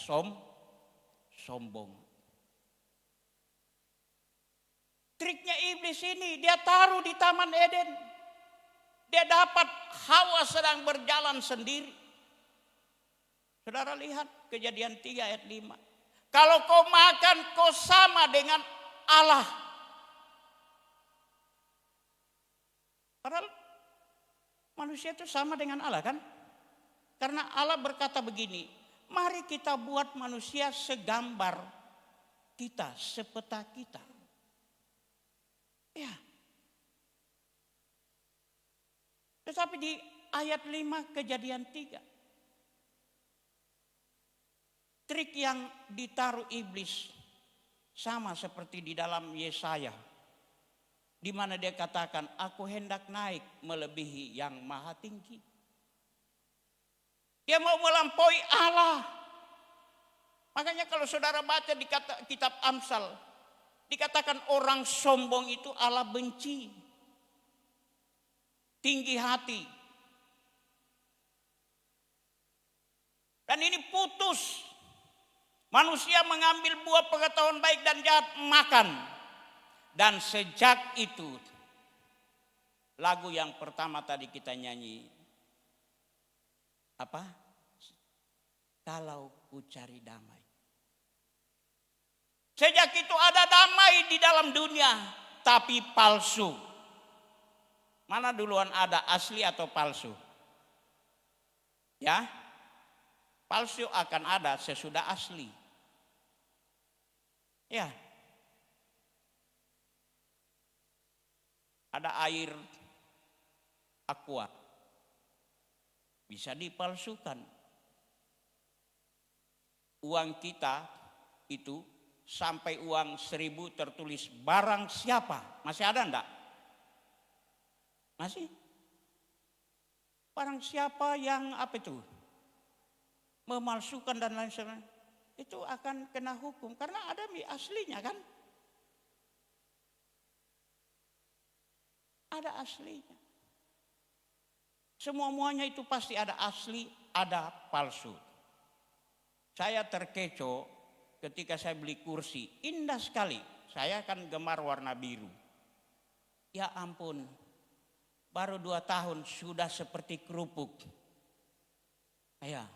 Speaker 5: sombong. Triknya iblis ini, dia taruh di Taman Eden. Dia dapat Hawa sedang berjalan sendiri. Saudara lihat Kejadian 3 ayat 5. Kalau kau makan, kau sama dengan Allah. Padahal manusia itu sama dengan Allah kan? Karena Allah berkata begini, mari kita buat manusia segambar kita, sepeta kita. Ya. Tetapi di ayat 5 Kejadian 3. Trik yang ditaruh iblis sama seperti di dalam Yesaya. Di mana dia katakan, aku hendak naik melebihi yang maha tinggi. Dia mau melampaui Allah. Makanya kalau saudara baca di kitab Amsal, dikatakan orang sombong itu Allah benci. Tinggi hati. Dan ini putus. Manusia mengambil buah pengetahuan baik dan jahat, makan. Dan sejak itu, lagu yang pertama tadi kita nyanyi, apa? Kalau ku cari damai. Sejak itu ada damai di dalam dunia, tapi palsu. Mana duluan ada, asli atau palsu? Ya, palsu akan ada sesudah asli. Ya, ada air aqua, bisa dipalsukan. Uang kita itu sampai uang 1.000 tertulis barang siapa, masih ada enggak? Masih? Barang siapa yang apa itu? Memalsukan dan lain sebagainya. Itu akan kena hukum karena ada aslinya kan? Ada aslinya. Semua-muanya itu pasti ada asli, ada palsu. Saya terkecoh ketika saya beli kursi, indah sekali. Saya kan gemar warna biru. Ya ampun, baru 2 tahun sudah seperti kerupuk. Ya.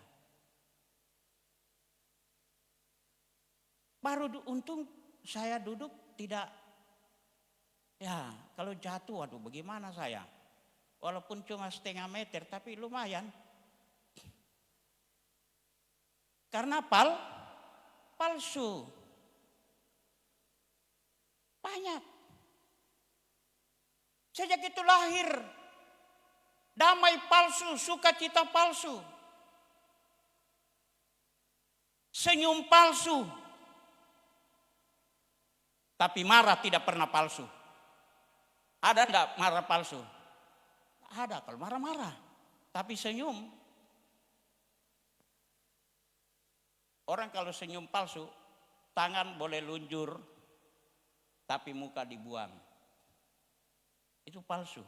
Speaker 5: Baru untung saya duduk tidak, ya kalau jatuh aduh bagaimana saya. Walaupun cuma setengah meter tapi lumayan. Karena palsu. Banyak. Sejak itu lahir damai palsu, sukacita palsu. Senyum palsu. Tapi marah tidak pernah palsu. Ada enggak marah palsu? Ada kalau marah-marah. Tapi senyum. Orang kalau senyum palsu, tangan boleh lunjur, tapi muka dibuang. Itu palsu.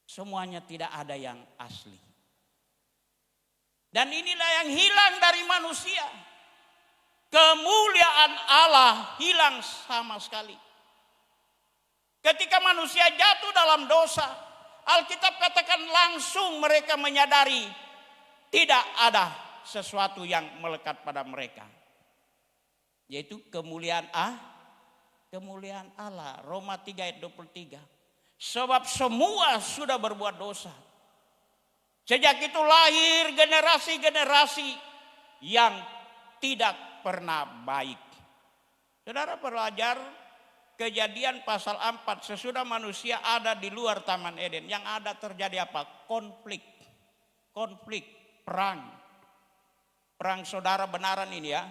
Speaker 5: Semuanya tidak ada yang asli. Dan inilah yang hilang dari manusia. Kemuliaan Allah hilang sama sekali. Ketika manusia jatuh dalam dosa, Alkitab katakan langsung mereka menyadari tidak ada sesuatu yang melekat pada mereka. Yaitu kemuliaan Allah. Roma 3 ayat 23. Sebab semua sudah berbuat dosa. Sejak itu lahir generasi-generasi yang tidak pernah baik. Saudara belajar Kejadian pasal 4, sesudah manusia ada di luar Taman Eden, yang ada terjadi apa? Konflik, perang. Perang saudara benaran ini ya.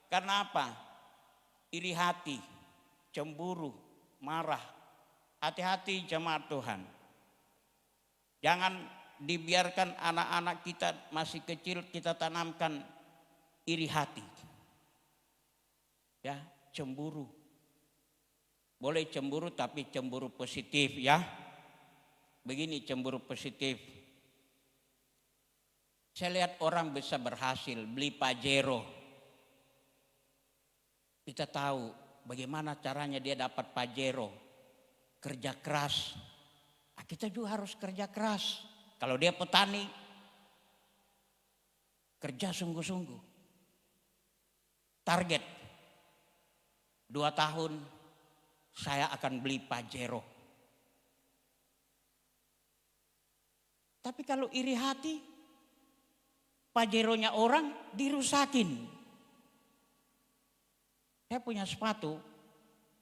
Speaker 5: Karena apa? Iri hati, cemburu, marah. Hati-hati jemaat Tuhan. Jangan dibiarkan anak-anak kita masih kecil kita tanamkan iri hati. Ya, cemburu. Boleh cemburu tapi cemburu positif ya. Begini cemburu positif. Saya lihat orang bisa berhasil beli Pajero. Kita tahu bagaimana caranya dia dapat Pajero. Kerja keras. Nah, kita juga harus kerja keras. Kalau dia petani, kerja sungguh-sungguh. Target 2 tahun saya akan beli Pajero. Tapi kalau iri hati, Pajeronya orang dirusakin. Saya punya sepatu,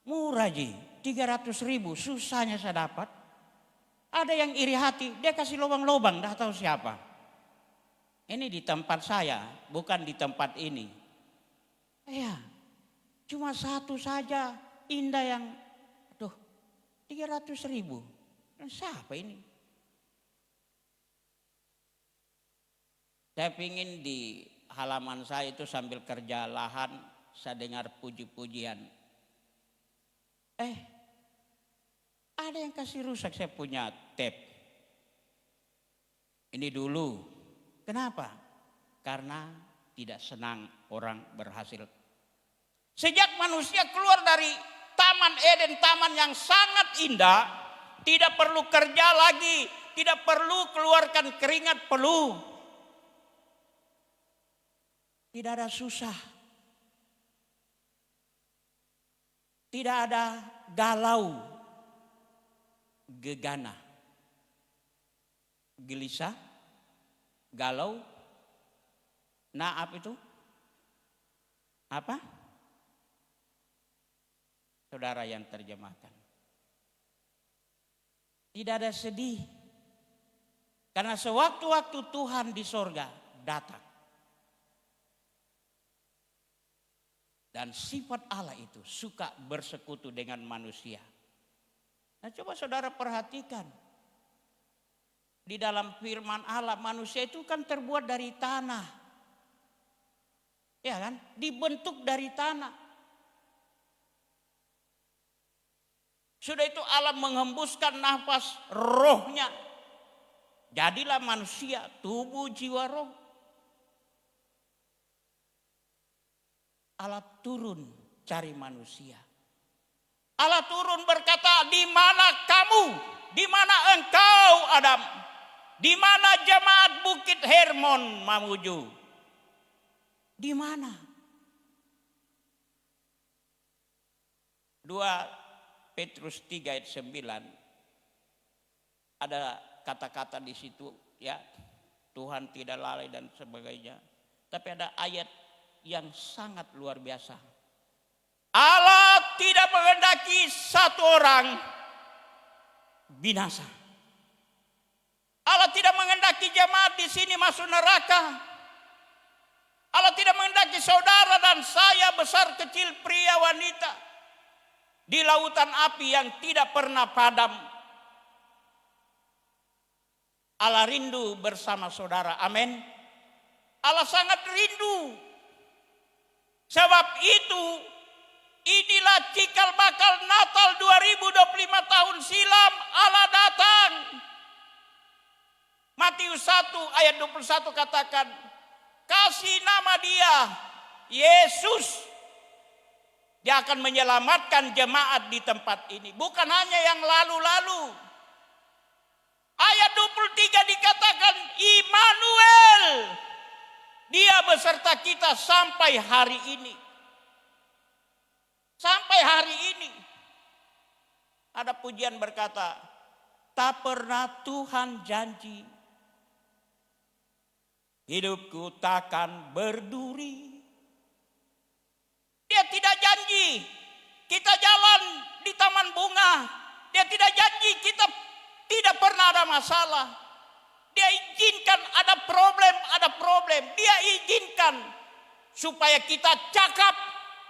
Speaker 5: murah ji, 300.000, susahnya saya dapat. Ada yang iri hati, dia kasih lubang-lubang, dah tahu siapa. Ini di tempat saya, bukan di tempat ini. Ya, cuma satu saja, indah yang 300.000. Siapa ini? Saya pingin di halaman saya itu sambil kerja lahan, saya dengar puji-pujian. Ada yang kasih rusak, saya punya tape. Ini dulu. Kenapa? Karena tidak senang orang berhasil. Sejak manusia keluar dari Taman Eden, taman yang sangat indah, tidak perlu kerja lagi, tidak perlu keluarkan keringat peluh. Tidak ada susah. Tidak ada galau, gegana, gelisah, galau. Nah, apa itu? Apa? Saudara yang terjemahkan. Tidak ada sedih. Karena sewaktu-waktu Tuhan di sorga datang. Dan sifat Allah itu suka bersekutu dengan manusia. Nah, coba saudara perhatikan. Di dalam firman Allah, manusia itu kan terbuat dari tanah. Ya kan? Dibentuk dari tanah. Sudah itu Allah menghembuskan nafas rohnya. Jadilah manusia, tubuh, jiwa, roh. Allah turun cari manusia. Allah turun berkata, di mana kamu? Di mana engkau Adam? Di mana jemaat Bukit Hermon Mamuju? Di mana? 2 Petrus 3 ayat 9. Ada kata-kata di situ ya, Tuhan tidak lalai dan sebagainya. Tapi ada ayat yang sangat luar biasa. Allah tidak menghendaki satu orang binasa. Allah tidak menghendaki jemaat di sini masuk neraka. Allah tidak menghendaki saudara dan saya, besar kecil, pria wanita, di lautan api yang tidak pernah padam. Allah rindu bersama saudara. Amin. Allah sangat rindu. Sebab itu inilah cikal bakal Natal 2025 tahun silam Allah datang. Matius 1 ayat 21 katakan, kasih nama dia Yesus. Dia akan menyelamatkan jemaat di tempat ini. Bukan hanya yang lalu-lalu. Ayat 23 dikatakan Immanuel. Dia beserta kita sampai hari ini. Sampai hari ini. Ada pujian berkata, tak pernah Tuhan janji hidupku takkan berduri. Dia tidak janji kita jalan di taman bunga. Dia tidak janji kita tidak pernah ada masalah. Dia izinkan ada problem. Dia izinkan supaya kita cakap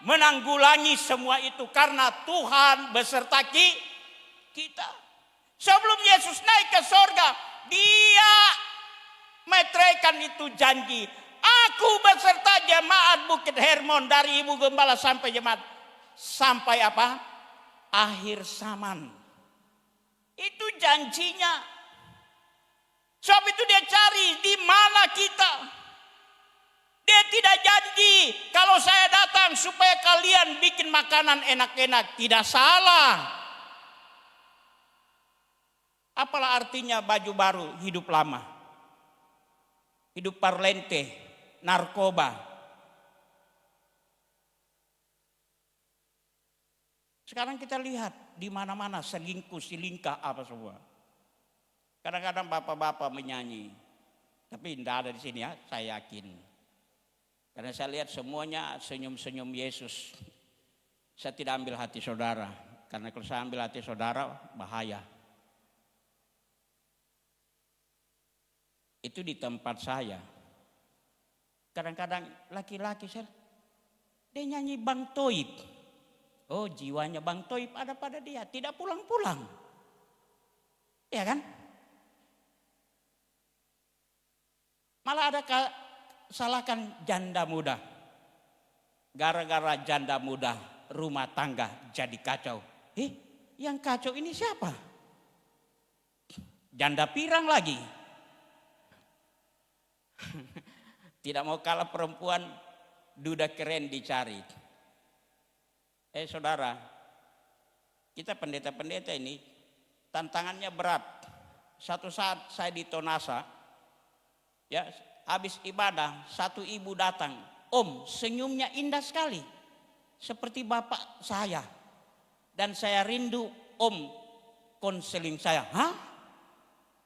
Speaker 5: menanggulangi semua itu. Karena Tuhan beserta kita. Sebelum Yesus naik ke sorga, dia meteraikan itu janji. Aku beserta jemaat Bukit Hermon dari Ibu Gembala sampai jemaat. Sampai apa? Akhir zaman. Itu janjinya. Sebab itu dia cari di mana kita. Dia tidak janji kalau saya datang supaya kalian bikin makanan enak-enak. Tidak salah. Apalah artinya baju baru, hidup lama. Hidup parlente, narkoba. Sekarang kita lihat di mana-mana selingkuh, silingkah apa semua. Kadang-kadang bapak-bapak menyanyi. Tapi tidak ada di sini ya, saya yakin. Karena saya lihat semuanya senyum-senyum Yesus. Saya tidak ambil hati saudara. Karena kalau saya ambil hati saudara, bahaya. Itu di tempat saya. Kadang-kadang laki-laki saya, dia nyanyi Bang Toib. Oh, jiwanya Bang Toib ada pada dia, tidak pulang-pulang. Ya kan? Malah ada salahkan janda muda. Gara-gara janda muda, rumah tangga jadi kacau. Yang kacau ini siapa? Janda pirang lagi. Tidak mau kalah perempuan, duda keren dicari. Saudara, kita pendeta-pendeta ini tantangannya berat. Satu saat saya di Tonasa, ya habis ibadah, satu ibu datang. Om, senyumnya indah sekali, seperti bapak saya. Dan saya rindu om konseling saya. Hah?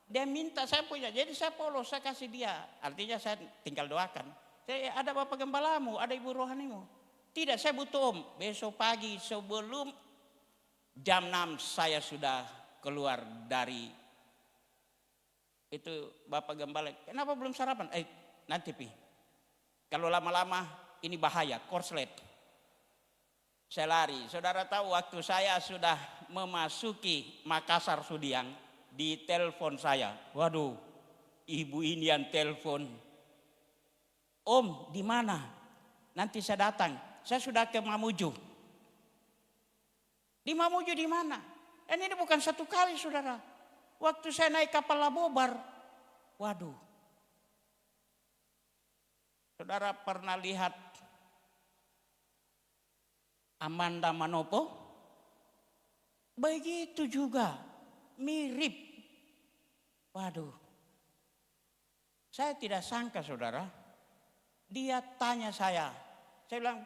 Speaker 5: Dia minta saya punya, jadi saya polos, saya kasih dia. Artinya saya tinggal doakan. Saya ada bapak gembalamu, ada ibu rohanimu. Tidak, saya butuh om. Besok pagi sebelum jam 6 saya sudah keluar dari itu bapak gembala. Kenapa belum sarapan? Nanti pi. Kalau lama-lama ini bahaya, korslet. Saya lari. Saudara tahu waktu saya sudah memasuki Makassar Sudiang, di telepon saya. Waduh, ibu ini yang telepon. Om, di mana? Nanti saya datang. Saya sudah ke Mamuju. Di Mamuju di mana? Ini bukan satu kali, saudara. Waktu saya naik kapal Labobar. Waduh. Saudara pernah lihat Amanda Manopo? Begitu juga. Mirip. Waduh. Saya tidak sangka, saudara. Dia tanya saya. Saya bilang,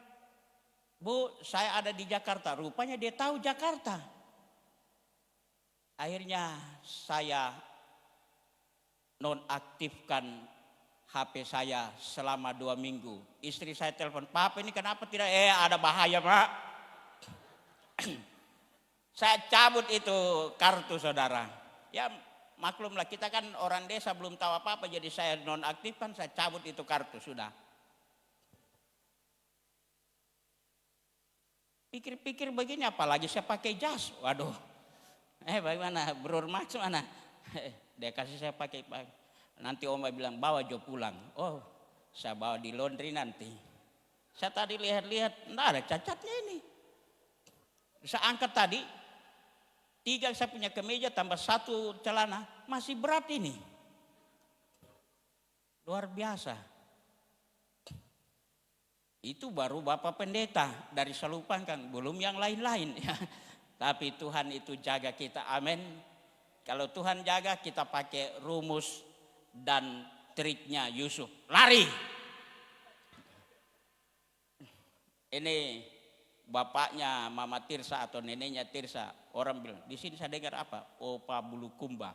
Speaker 5: Bu, saya ada di Jakarta. Rupanya dia tahu Jakarta. Akhirnya saya nonaktifkan HP saya selama 2 minggu. Istri saya telepon, Papa ini kenapa tidak? Ada bahaya, Pak. Saya cabut itu kartu, saudara. Ya maklumlah, kita kan orang desa belum tahu apa-apa. Jadi saya nonaktifkan, saya cabut itu kartu, sudah. Pikir-pikir begini, apalagi saya pakai jas. Waduh. Bagaimana? Bro Max mana? Dia kasih saya pakai. Nanti Oma bilang bawa Jo pulang. Oh, saya bawa di laundry nanti. Saya tadi lihat-lihat, enggak ada cacatnya ini. Saya angkat tadi, 3 saya punya kemeja tambah 1 celana, masih berat ini. Luar biasa. Itu baru Bapak Pendeta dari Salupang kan, belum yang lain-lain. Tapi Tuhan itu jaga kita, amin. Kalau Tuhan jaga, kita pakai rumus dan triknya Yusuf. Lari. Ini bapaknya Mama Tirsa atau neneknya Tirsa. Orang bilang, di sini saya dengar apa? Opa Bulukumba.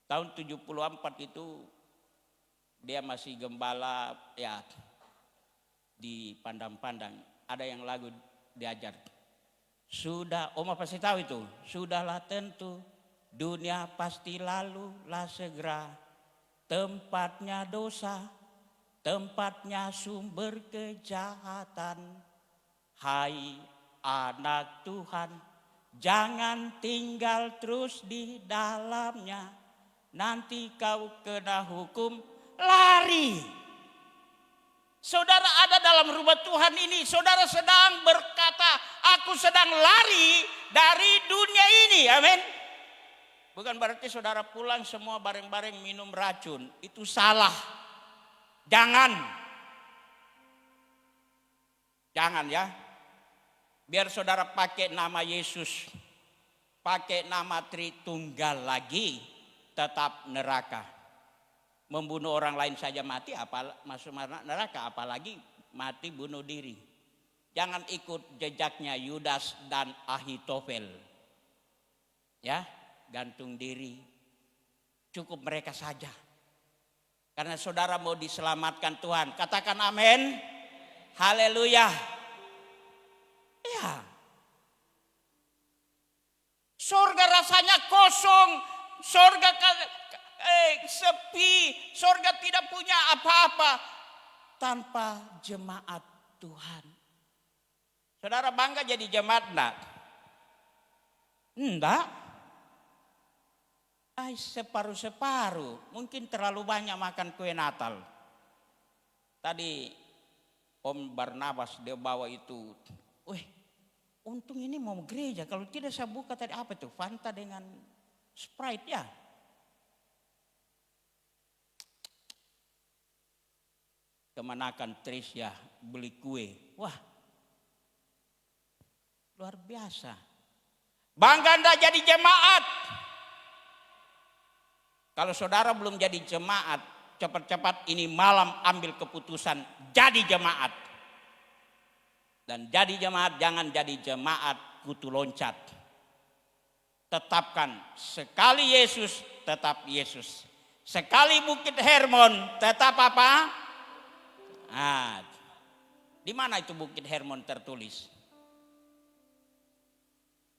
Speaker 5: Tahun 74 itu dia masih gembala ya di Pandang-Pandang. Ada yang lagu diajar. Sudah, Oma pasti tahu itu. Sudahlah tentu dunia pasti lalu lah segera. Tempatnya dosa, tempatnya sumber kejahatan. Hai anak Tuhan, jangan tinggal terus di dalamnya. Nanti kau kena hukum, lari. Saudara ada dalam rumah Tuhan ini, saudara sedang berkata, aku sedang lari dari dunia ini, amin. Bukan berarti saudara pulang semua bareng-bareng minum racun. Itu salah. Jangan. Jangan ya. Biar saudara pakai nama Yesus. Pakai nama Tritunggal lagi. Tetap neraka. Membunuh orang lain saja mati. Masuk neraka. Apalagi mati bunuh diri. Jangan ikut jejaknya Yudas dan Ahitofel. Ya. Gantung diri. Cukup mereka saja. Karena saudara mau diselamatkan Tuhan. Katakan amin. Haleluya. Ya. Surga rasanya kosong. Surga sepi. Surga tidak punya apa-apa. Tanpa jemaat Tuhan. Saudara bangga jadi jemaat enggak? Enggak. Separuh-separuh. Mungkin terlalu banyak makan kue Natal. Tadi Om Barnabas dia bawa itu. Wih, untung ini mau gereja. Kalau tidak saya buka tadi apa tuh? Fanta dengan Sprite ya. Kemanakan Trisya beli kue. Wah, luar biasa. Bangga anda jadi jemaat. Kalau saudara belum jadi jemaat, cepat-cepat ini malam ambil keputusan jadi jemaat. Dan jadi jemaat jangan jadi jemaat kutu loncat. Tetapkan sekali Yesus, tetap Yesus. Sekali Bukit Hermon, tetap apa? Nah, di mana itu Bukit Hermon tertulis?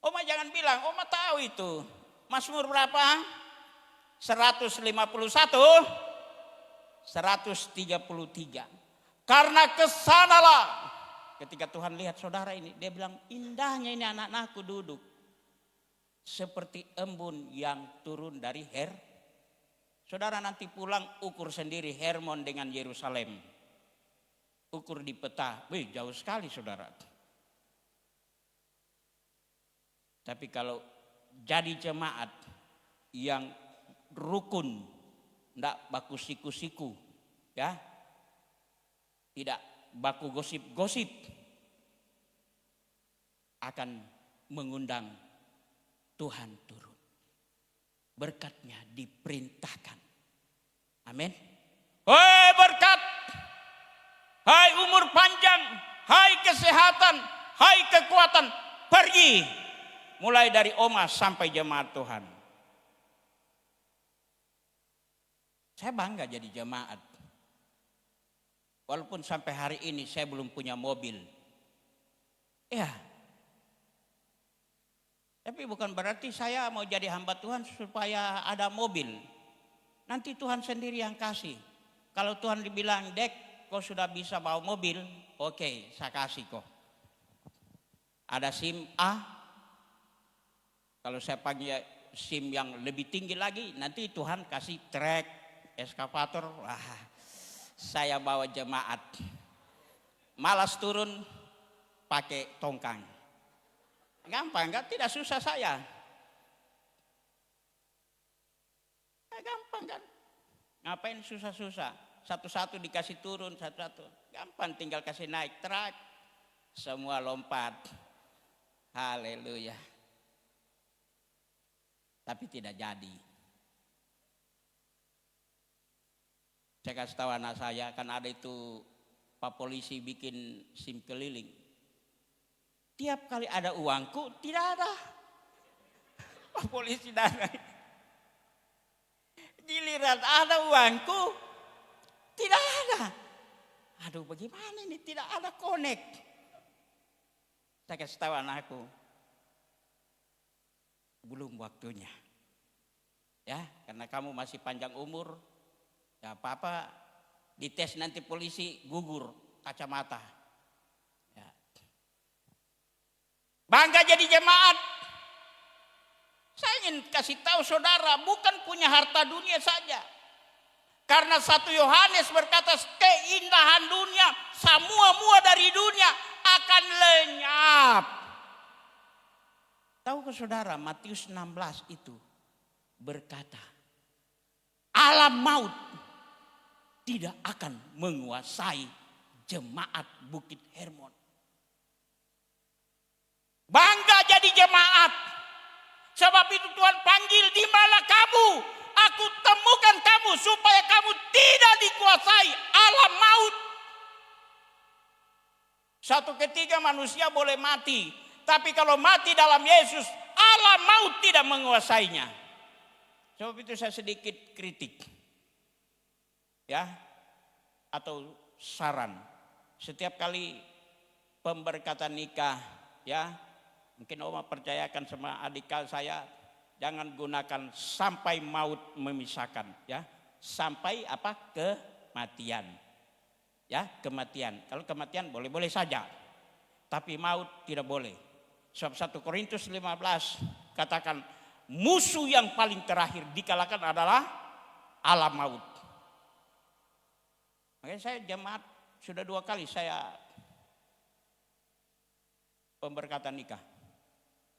Speaker 5: Oma jangan bilang, Oma tahu itu. Mazmur berapa? 151, 133. Karena kesanalah. Ketika Tuhan lihat saudara ini, dia bilang indahnya ini anak-anakku duduk. Seperti embun yang turun dari Saudara nanti pulang ukur sendiri Hermon dengan Yerusalem. Ukur di peta, wih jauh sekali saudara. Tapi kalau jadi jemaat yang rukun, tidak baku siku-siku, ya, tidak baku gosip-gosip, akan mengundang Tuhan turun. Berkatnya diperintahkan. Amin. Hai berkat, hai umur panjang, hai kesehatan, hai kekuatan, pergi. Mulai dari Oma sampai jemaat Tuhan. Saya bangga jadi jemaat. Walaupun sampai hari ini saya belum punya mobil. Ya. Tapi bukan berarti saya mau jadi hamba Tuhan supaya ada mobil. Nanti Tuhan sendiri yang kasih. Kalau Tuhan dibilang, Dek, kau sudah bisa bawa mobil. Oke, saya kasih kok. Ada SIM A. Kalau saya panggil SIM yang lebih tinggi lagi, nanti Tuhan kasih trek, eskavator. Wah, saya bawa jemaat. Malas turun pakai tongkang. Gampang kan? Tidak susah saya. Gampang kan? Ngapain susah-susah? Satu-satu dikasih turun, satu-satu. Gampang tinggal kasih naik truk. Semua lompat. Haleluya. Tapi tidak jadi. Saya kasih tahu anak saya, kan ada itu Pak polisi bikin SIM keliling. Tiap kali ada uangku, tidak ada. Pak polisi datang. Giliran ada uangku, tidak ada. Aduh, bagaimana ini, tidak ada connect. Saya kasih tahu anakku, belum waktunya. Ya, karena kamu masih panjang umur, ya apa-apa dites nanti polisi gugur kacamata. Ya. Bangga jadi jemaat. Saya ingin kasih tahu saudara, bukan punya harta dunia saja. Karena 1 Yohanes berkata, keindahan dunia, semua dari dunia akan lenyap. Tahu ke saudara, Matius 16 itu berkata, alam maut tidak akan menguasai jemaat Bukit Hermon. Bangga jadi jemaat. Sebab itu Tuhan panggil, di mana kamu? Aku temukan kamu supaya kamu tidak dikuasai alam maut. Satu ketika manusia boleh mati, tapi kalau mati dalam Yesus, alam maut tidak menguasainya. Sebab itu saya sedikit kritik, ya, atau saran. Setiap kali pemberkatan nikah, ya, mungkin Oma percayakan sama adik saya, jangan gunakan sampai maut memisahkan, ya, sampai apa, kematian, ya, kematian. Kalau kematian boleh-boleh saja, tapi maut tidak boleh. Sebab 1 Korintus 15 katakan, musuh yang paling terakhir dikalahkan adalah alam maut. Makanya saya jemaat sudah 2 kali saya pemberkatan nikah.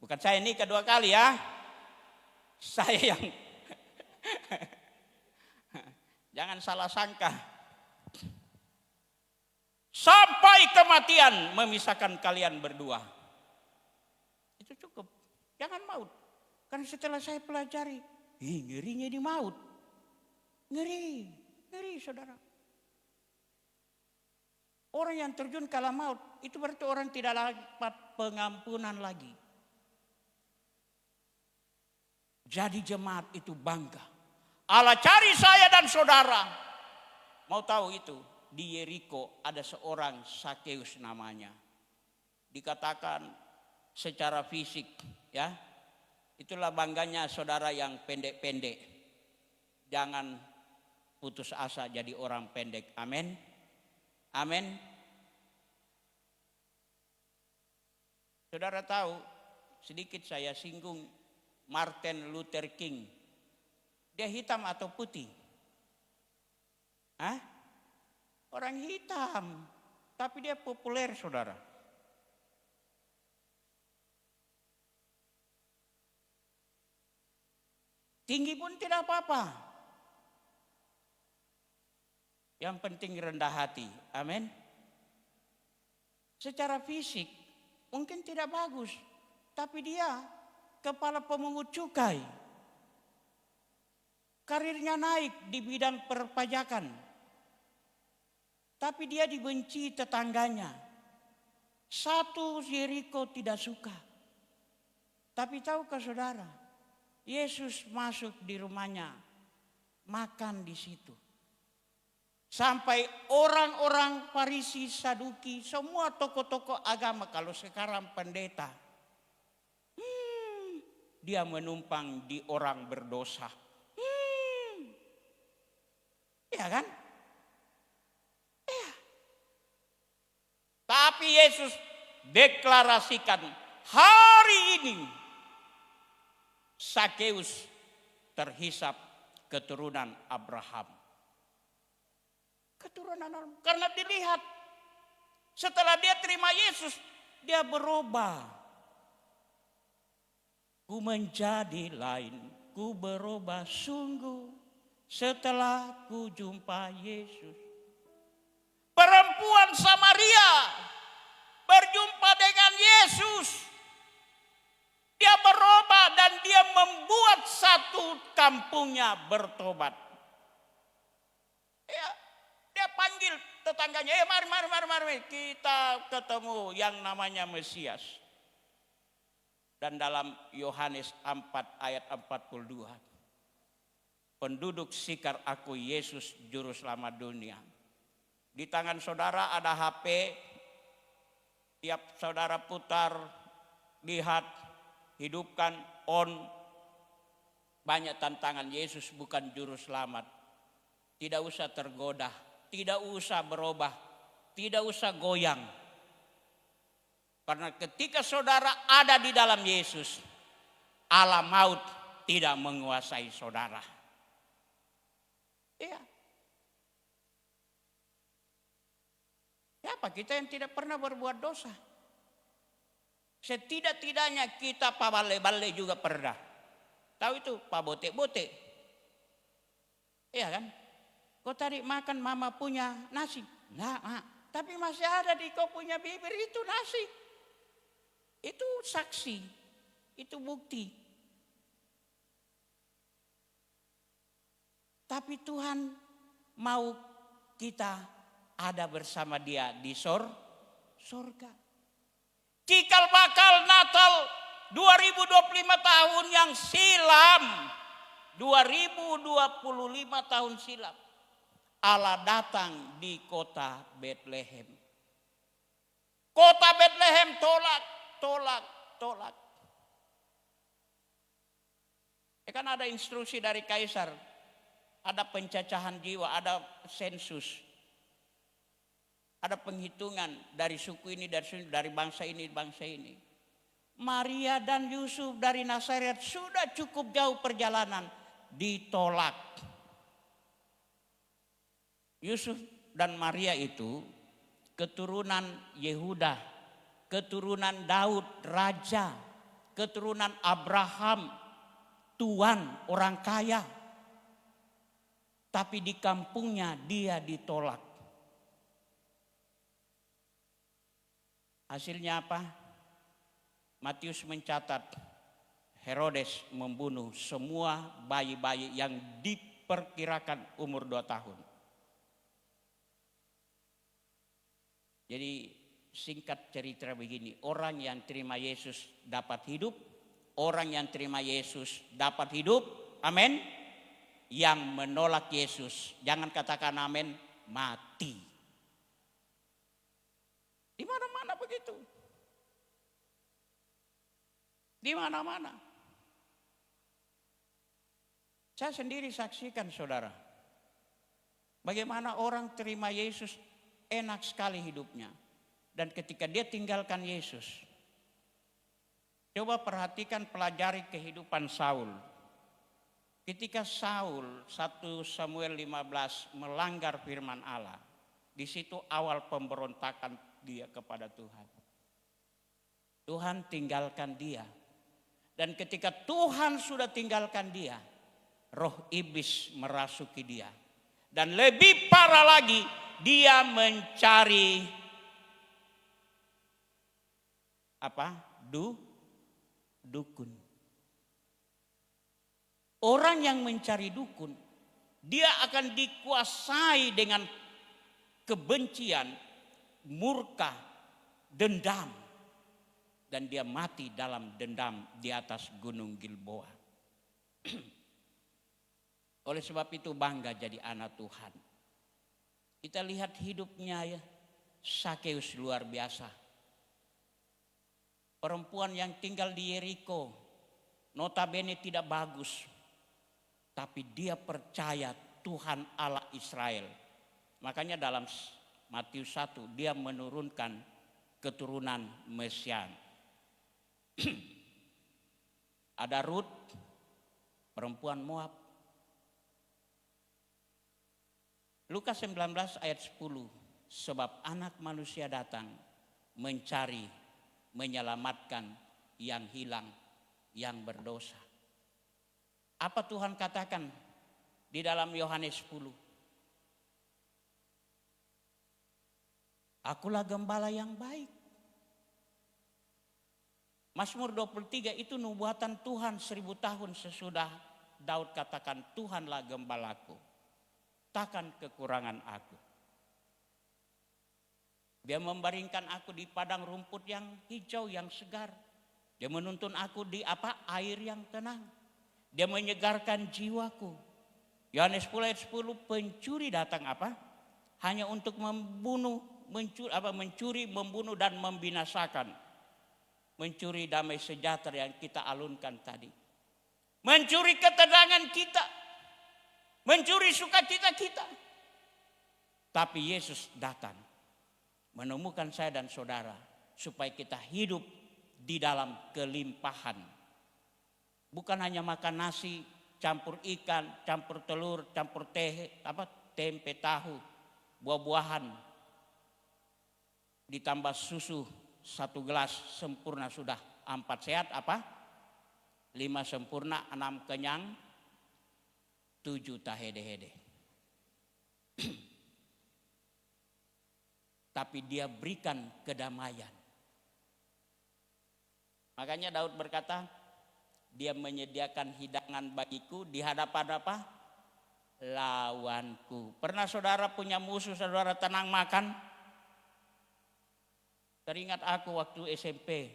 Speaker 5: Bukan saya nikah 2 kali ya. Saya yang jangan salah sangka. Sampai kematian memisahkan kalian berdua. Itu cukup. Jangan maut. Karena setelah saya pelajari, ngerinya di maut. Ngeri saudara. Orang yang terjun ke alam maut, itu berarti orang tidak dapat pengampunan lagi. Jadi jemaat itu bangga. Allah cari saya dan saudara. Mau tahu itu? Di Yeriko ada seorang Sakeus namanya. Dikatakan secara fisik, ya. Itulah bangganya saudara yang pendek-pendek. Jangan putus asa jadi orang pendek. Amin. Amin. Saudara tahu, sedikit saya singgung Martin Luther King. Dia hitam atau putih? Hah? Orang hitam. Tapi dia populer saudara. Tinggi pun tidak apa-apa. Yang penting rendah hati. Amin. Secara fisik mungkin tidak bagus. Tapi dia kepala pemungut cukai. Karirnya naik di bidang perpajakan. Tapi dia dibenci tetangganya. Satu Yeriko tidak suka. Tapi tahukah saudara, Yesus masuk di rumahnya, makan di situ. Sampai orang-orang Farisi, Saduki, semua tokoh-tokoh agama, kalau sekarang pendeta, dia menumpang di orang berdosa. Ya kan? Ya. Tapi Yesus deklarasikan, hari ini Sakeus terhisap keturunan Abraham. Keturunan Abraham. Karena dilihat setelah dia terima Yesus, dia berubah. Ku menjadi lain, ku berubah sungguh setelah ku jumpa Yesus. Perempuan Samaria berjumpa dengan Yesus. Dia berubah dan dia membuat satu kampungnya bertobat. Dia panggil tetangganya, mari, kita ketemu yang namanya Mesias. Dan dalam Yohanes 4 ayat 42, penduduk Sikar aku Yesus juru selamat dunia. Di tangan saudara ada HP, tiap saudara putar, lihat, hidupkan, on. Banyak tantangan. Yesus bukan juru selamat. Tidak usah tergoda, tidak usah berubah, tidak usah goyang. Karena ketika saudara ada di dalam Yesus, alam maut tidak menguasai saudara. Iya. Siapa kita yang tidak pernah berbuat dosa? Setidak-tidaknya kita pabale-bale juga pernah. Tahu itu, pabote-bote. Iya kan? Kau tadi makan mama punya nasi. Enggak, Mak. Tapi masih ada di kau punya bibir itu nasi. Itu saksi. Itu bukti. Tapi Tuhan mau kita ada bersama Dia di sorga. Cikal bakal Natal 2025 tahun yang silam, 2025 tahun silam, Allah datang di kota Bethlehem. Kota Bethlehem tolak. Kan ada instruksi dari kaisar, ada pencacahan jiwa, ada sensus, ada penghitungan dari suku ini, dari bangsa ini. Maria dan Yusuf dari Nazaret sudah cukup jauh perjalanan, ditolak. Yusuf dan Maria itu keturunan Yehuda, keturunan Daud, raja, keturunan Abraham, tuan, orang kaya. Tapi di kampungnya dia ditolak. Hasilnya apa? Matius mencatat Herodes membunuh semua bayi-bayi yang diperkirakan umur 2 tahun. Jadi singkat cerita begini, orang yang terima Yesus dapat hidup, orang yang terima Yesus dapat hidup, amin. Yang menolak Yesus, jangan katakan amin, mati. Di mana-mana begitu. Di mana-mana. Saya sendiri saksikan saudara. Bagaimana orang terima Yesus enak sekali hidupnya. Dan ketika dia tinggalkan Yesus. Coba perhatikan, pelajari kehidupan Saul. Ketika Saul 1 Samuel 15 melanggar firman Allah. Di situ awal pemberontakan dia kepada Tuhan. Tuhan tinggalkan dia. Dan ketika Tuhan sudah tinggalkan dia, roh iblis merasuki dia. Dan lebih parah lagi, dia mencari dukun. Orang yang mencari dukun, dia akan dikuasai dengan kebencian, murka, dendam. Dan dia mati dalam dendam di atas gunung Gilboa. Oleh sebab itu bangga jadi anak Tuhan. Kita lihat hidupnya ya, Sakeus luar biasa. Perempuan yang tinggal di Yeriko, notabene tidak bagus. Tapi dia percaya Tuhan Allah Israel. Makanya dalam Matius 1 dia menurunkan keturunan Mesian. Ada Rut, perempuan Moab. Lukas 19 ayat 10. Sebab anak manusia datang mencari, menyelamatkan yang hilang, yang berdosa. Apa Tuhan katakan di dalam Yohanes 10? Akulah gembala yang baik. Mazmur 23 itu nubuatan Tuhan 1000 tahun sesudah Daud katakan, Tuhanlah gembalaku, takkan kekurangan aku. Dia membaringkan aku di padang rumput yang hijau, yang segar. Dia menuntun aku di air yang tenang. Dia menyegarkan jiwaku. Yohanes 10 ayat 10, pencuri datang hanya untuk mencuri, membunuh dan membinasakan. Mencuri damai sejahtera yang kita alunkan tadi. Mencuri ketenangan kita. Mencuri sukacita kita. Tapi Yesus datang menemukan saya dan saudara supaya kita hidup di dalam kelimpahan. Bukan hanya makan nasi, campur ikan, campur telur, campur tempe, tahu, buah-buahan. Ditambah susu 1 gelas sempurna sudah 4 sehat 5 sempurna, 6 kenyang, 7 tak hede-hede. Tapi dia berikan kedamaian. Makanya Daud berkata, dia menyediakan hidangan bagiku di hadapan lawanku. Pernah saudara punya musuh, saudara tenang makan? Teringat aku waktu SMP.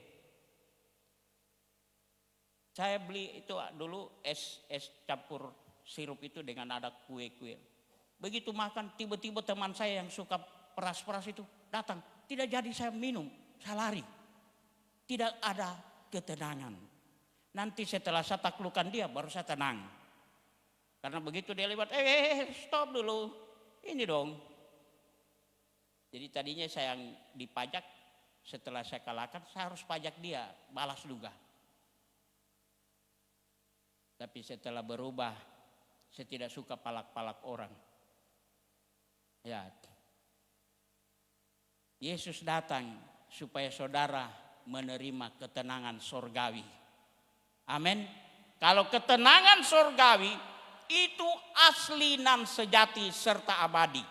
Speaker 5: Saya beli itu dulu es campur sirup itu dengan ada kue-kue. Begitu makan, tiba-tiba teman saya yang suka peras-peras itu datang. Tidak jadi saya minum, saya lari. Tidak ada ketenangan. Nanti setelah saya taklukkan dia, baru saya tenang. Karena begitu dia lewat, stop dulu. Ini dong. Jadi tadinya saya yang dipajak, setelah saya kalahkan, saya harus pajak dia, balas juga. Tapi setelah berubah, saya tidak suka palak-palak orang. Ya, Yesus datang supaya saudara menerima ketenangan sorgawi. Amin. Kalau ketenangan sorgawi itu asli dan sejati serta abadi.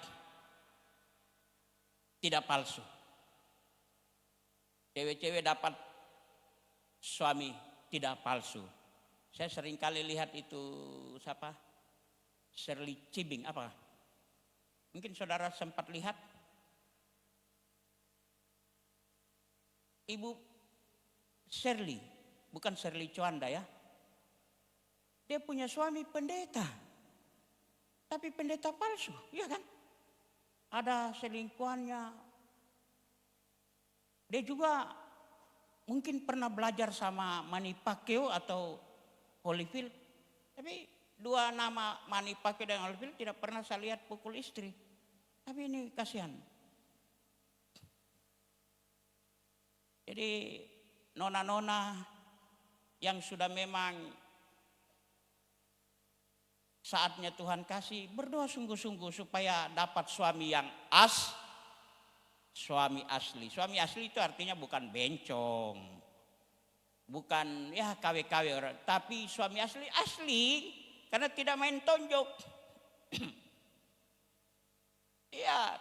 Speaker 5: Tidak palsu. Cewek-cewek dapat suami tidak palsu. Saya sering kali lihat itu siapa? Shirley Cibing Mungkin saudara sempat lihat. Ibu Shirley, bukan Shirley Cuanda ya. Dia punya suami pendeta. Tapi pendeta palsu, iya kan? Ada selingkuhannya. Dia juga mungkin pernah belajar sama Manny Pacquiao atau Holyfield. Tapi dua nama Manny Pacquiao dan Holyfield tidak pernah saya lihat pukul istri. Tapi ini kasihan. Jadi nona-nona yang sudah memang saatnya Tuhan kasih, berdoa sungguh-sungguh supaya dapat suami yang suami asli. Suami asli itu artinya bukan bencong, bukan ya KW-KW orang, tapi suami asli karena tidak main tonjok. Iya,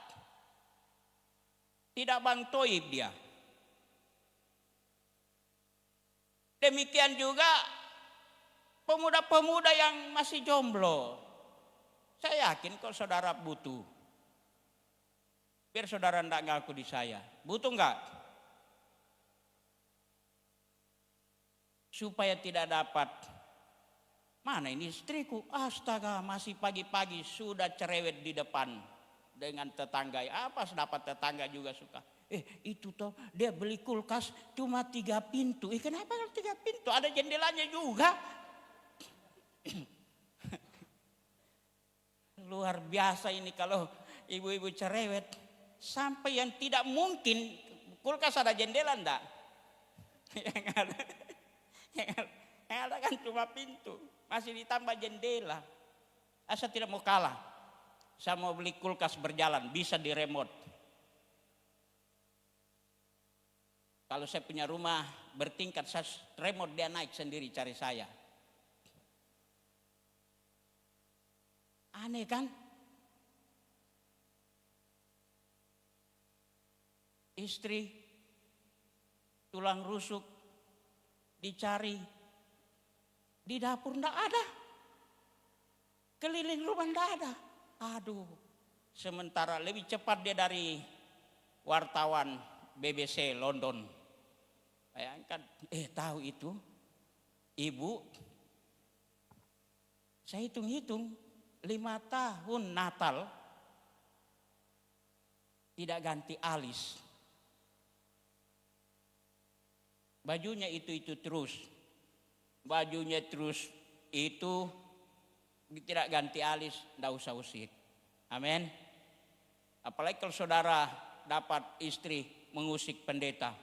Speaker 5: tidak bang toib dia. Demikian juga pemuda-pemuda yang masih jomblo. Saya yakin kok saudara butuh. Biar saudara enggak ngaku di saya. Butuh enggak? Supaya tidak dapat. Mana ini istriku? Astaga, masih pagi-pagi sudah cerewet di depan dengan tetangga. Apa dapat tetangga juga suka. Itu toh dia beli kulkas cuma 3 pintu. Kenapa 3 pintu? Ada jendelanya juga. Luar biasa ini kalau ibu-ibu cerewet. Sampai yang tidak mungkin kulkas ada jendela enggak? Yang ada kan cuma pintu. Masih ditambah jendela. Saya tidak mau kalah. Saya mau beli kulkas berjalan. Bisa di remote. Kalau saya punya rumah bertingkat, saya remote dia naik sendiri cari saya. Aneh kan? Istri tulang rusuk dicari di dapur enggak ada. Keliling rumah enggak ada. Aduh, sementara lebih cepat dia dari wartawan BBC London. Bayangkan, tahu itu ibu, saya hitung-hitung 5 tahun Natal tidak ganti alis. Bajunya itu terus. Bajunya terus itu tidak ganti alis, tidak usah usir. Amin. Apalagi kalau saudara dapat istri mengusik pendeta.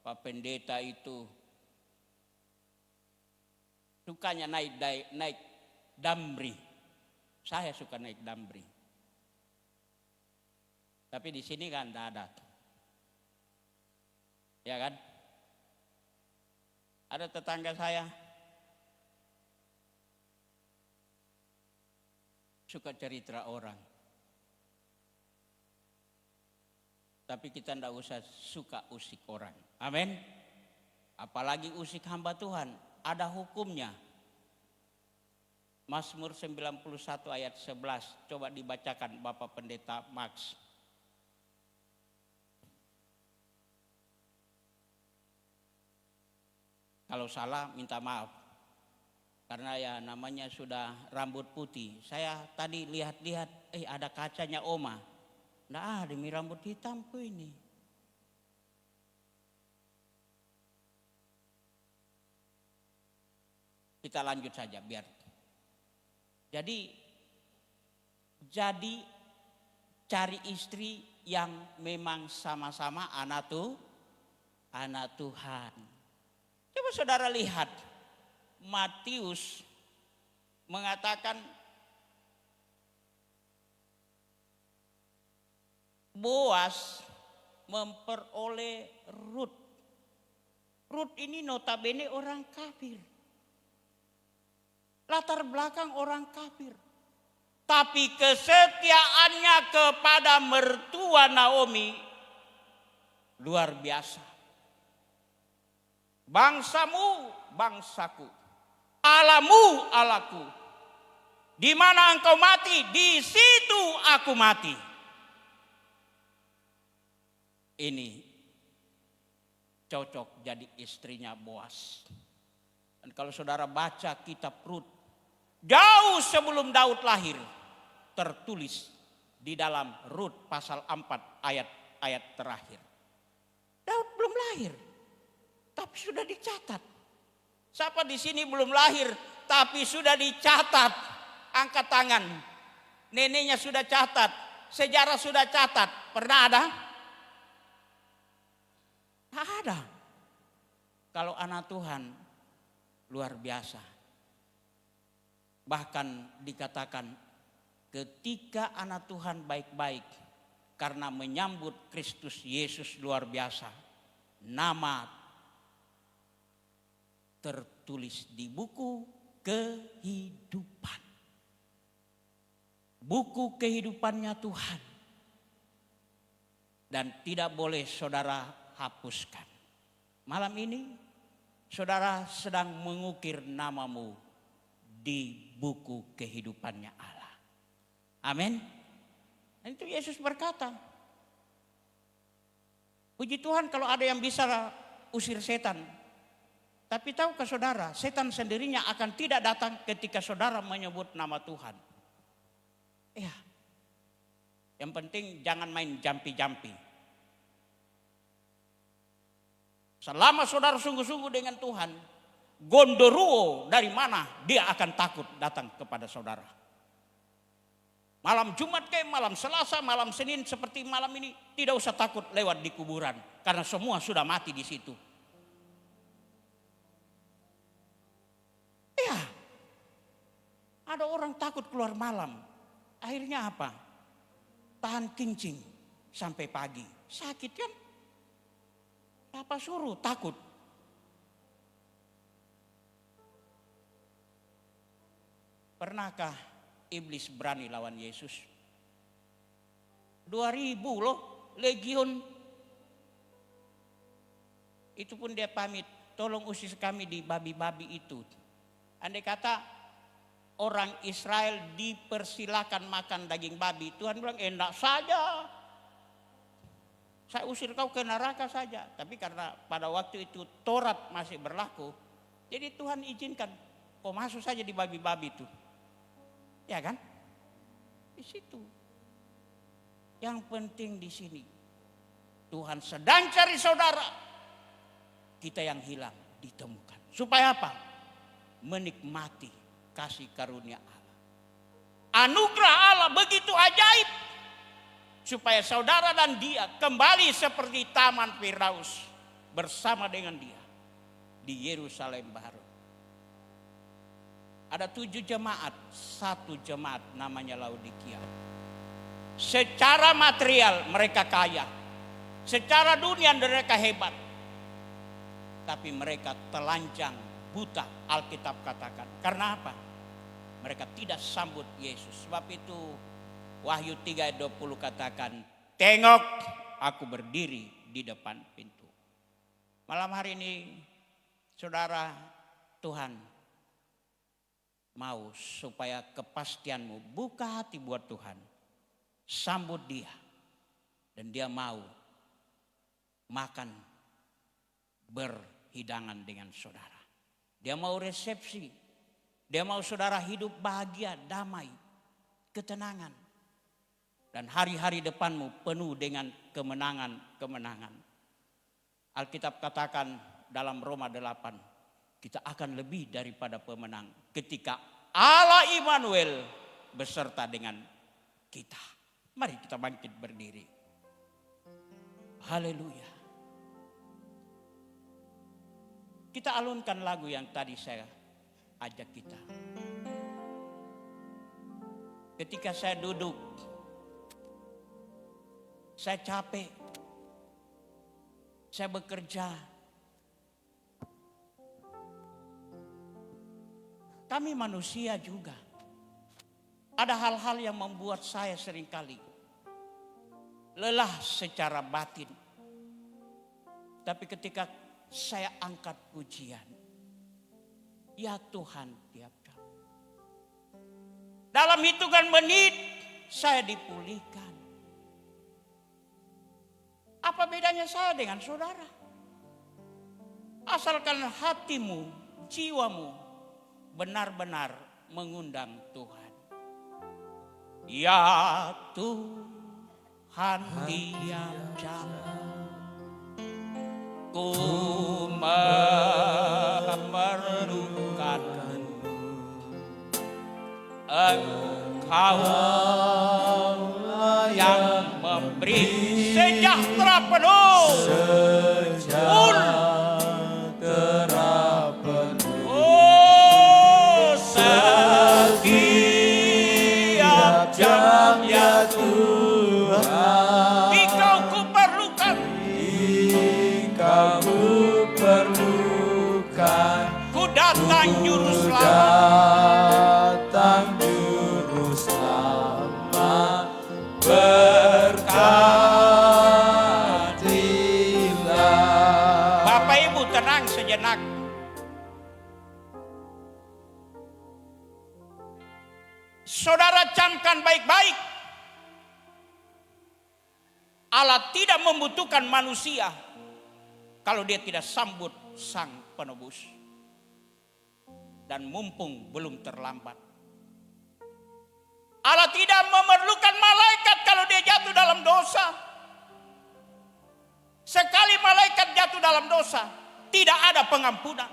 Speaker 5: Pak pendeta itu sukanya naik damri. Saya suka naik damri. Tapi di sini kan tidak ada. Ya kan? Ada tetangga saya suka cerita orang. Tapi kita tidak usah suka usik orang. Amin. Apalagi usik hamba Tuhan. Ada hukumnya. Mazmur 91 ayat 11. Coba dibacakan Bapak Pendeta Max. Kalau salah minta maaf. Karena ya namanya sudah rambut putih. Saya tadi lihat-lihat, ada kacanya Oma. Nggak ada demi rambut hitamku ini. Kita lanjut saja biar. Jadi cari istri yang memang sama-sama anak Tuhan. Coba saudara lihat, Matius mengatakan Boas memperoleh Rut. Rut ini notabene orang kafir. Latar belakang orang kafir. Tapi kesetiaannya kepada mertua Naomi luar biasa. Bangsamu, bangsaku. Alamu, alaku. Di mana engkau mati, di situ aku mati. Ini cocok jadi istrinya Boas. Dan kalau saudara baca kitab Rut, jauh sebelum Daud lahir, tertulis di dalam Rut pasal 4 ayat terakhir. Daud belum lahir, tapi sudah dicatat. Siapa di sini belum lahir, tapi sudah dicatat? Angkat tangan. Neneknya sudah catat, sejarah sudah catat. Pernah ada? Tak ada. Kalau anak Tuhan luar biasa. Bahkan dikatakan ketika anak Tuhan baik-baik karena menyambut Kristus Yesus luar biasa, nama tertulis di buku kehidupan. Buku kehidupannya Tuhan. Dan tidak boleh saudara hapuskan. Malam ini saudara sedang mengukir namamu di buku kehidupannya Allah. Amin. Dan itu Yesus berkata, puji Tuhan kalau ada yang bisa usir setan. Tapi tahukah saudara, setan sendirinya akan tidak datang ketika saudara menyebut nama Tuhan. Ya, yang penting jangan main jampi-jampi. Selama saudara sungguh-sungguh dengan Tuhan, gondoruo dari mana dia akan takut datang kepada saudara. Malam Jumat kayak malam Selasa, malam Senin seperti malam ini, tidak usah takut lewat di kuburan. Karena semua sudah mati di situ. Ya, ada orang takut keluar malam. Akhirnya apa? Tahan kencing sampai pagi. Sakit kan? Apa suruh takut? Pernahkah iblis berani lawan Yesus? 2000 loh, legion. Itu pun dia pamit, tolong usir kami di babi-babi itu. Andai kata orang Israel dipersilakan makan daging babi, Tuhan bilang enak saja. Saya usir kau ke neraka saja. Tapi karena pada waktu itu Taurat masih berlaku, jadi Tuhan izinkan kau masuk saja di babi-babi itu. Ya kan? Di situ. Yang penting di sini, Tuhan sedang cari saudara. Kita yang hilang ditemukan. Supaya apa? Menikmati kasih karunia Allah. Anugerah Allah begitu ajaib. Supaya saudara dan dia kembali seperti Taman Firdaus bersama dengan dia di Yerusalem baru. Ada 7 jemaat, 1 jemaat namanya Laodikia. Secara material mereka kaya, secara dunia mereka hebat, tapi mereka telanjang buta, Alkitab katakan. Karena apa? Mereka tidak sambut Yesus. Sebab itu Wahyu 3 ayat 20 katakan, tengok aku berdiri di depan pintu. Malam hari ini saudara, Tuhan mau supaya kepastianmu, buka hati buat Tuhan. Sambut dia. Dan dia mau makan berhidangan dengan saudara. Dia mau resepsi. Dia mau saudara hidup bahagia, damai, ketenangan. Dan hari-hari depanmu penuh dengan kemenangan-kemenangan. Alkitab katakan dalam Roma 8, kita akan lebih daripada pemenang ketika Allah Immanuel beserta dengan kita. Mari kita bangkit berdiri. Haleluya. Kita alunkan lagu yang tadi saya ajak kita. Ketika saya duduk, saya capek, saya bekerja. Kami manusia juga. Ada hal-hal yang membuat saya seringkali lelah secara batin. Tapi ketika saya angkat pujian, ya Tuhan tiapkan. Dalam hitungan menit saya dipulihkan. Apa bedanya saya dengan saudara? Asalkan hatimu, jiwamu benar-benar mengundang Tuhan. Ya Tuhan, tiap jam ku memerlukan Engkau yang memberi sejahtera penuh. Oh, setiap jam ya Tuhan, Engkau kuperlukan. Ku datang juru selamat, berkatilah. Bapak Ibu tenang sejenak. Saudara camkan baik-baik. Allah tidak membutuhkan manusia kalau dia tidak sambut sang penebus. Dan mumpung belum terlambat. Allah tidak memerlukan malaikat kalau dia jatuh dalam dosa. Sekali malaikat jatuh dalam dosa, tidak ada pengampunan.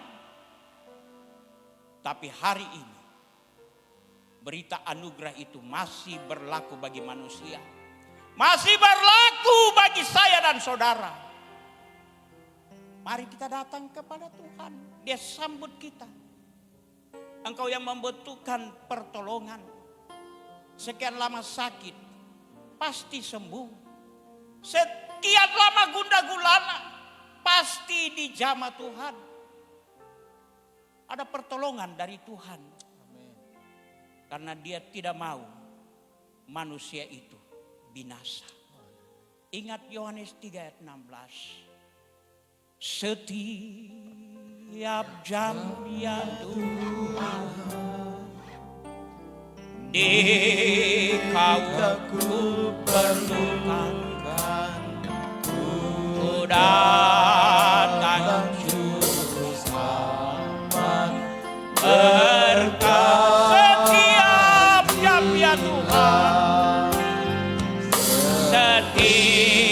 Speaker 5: Tapi hari ini, berita anugerah itu masih berlaku bagi manusia. Masih berlaku bagi saya dan saudara. Mari kita datang kepada Tuhan. Dia sambut kita. Engkau yang membutuhkan pertolongan. Sekian lama sakit, pasti sembuh. Sekian lama gundah gulana, pasti dijamah Tuhan. Ada pertolongan dari Tuhan. Karena dia tidak mau manusia itu binasa. Ingat Yohanes 3 ayat 16. Setiap jam ya Tuhan, Dikau ku perlukan, ku datang juru selamat, berkat setiap jam ya Tuhan, setiap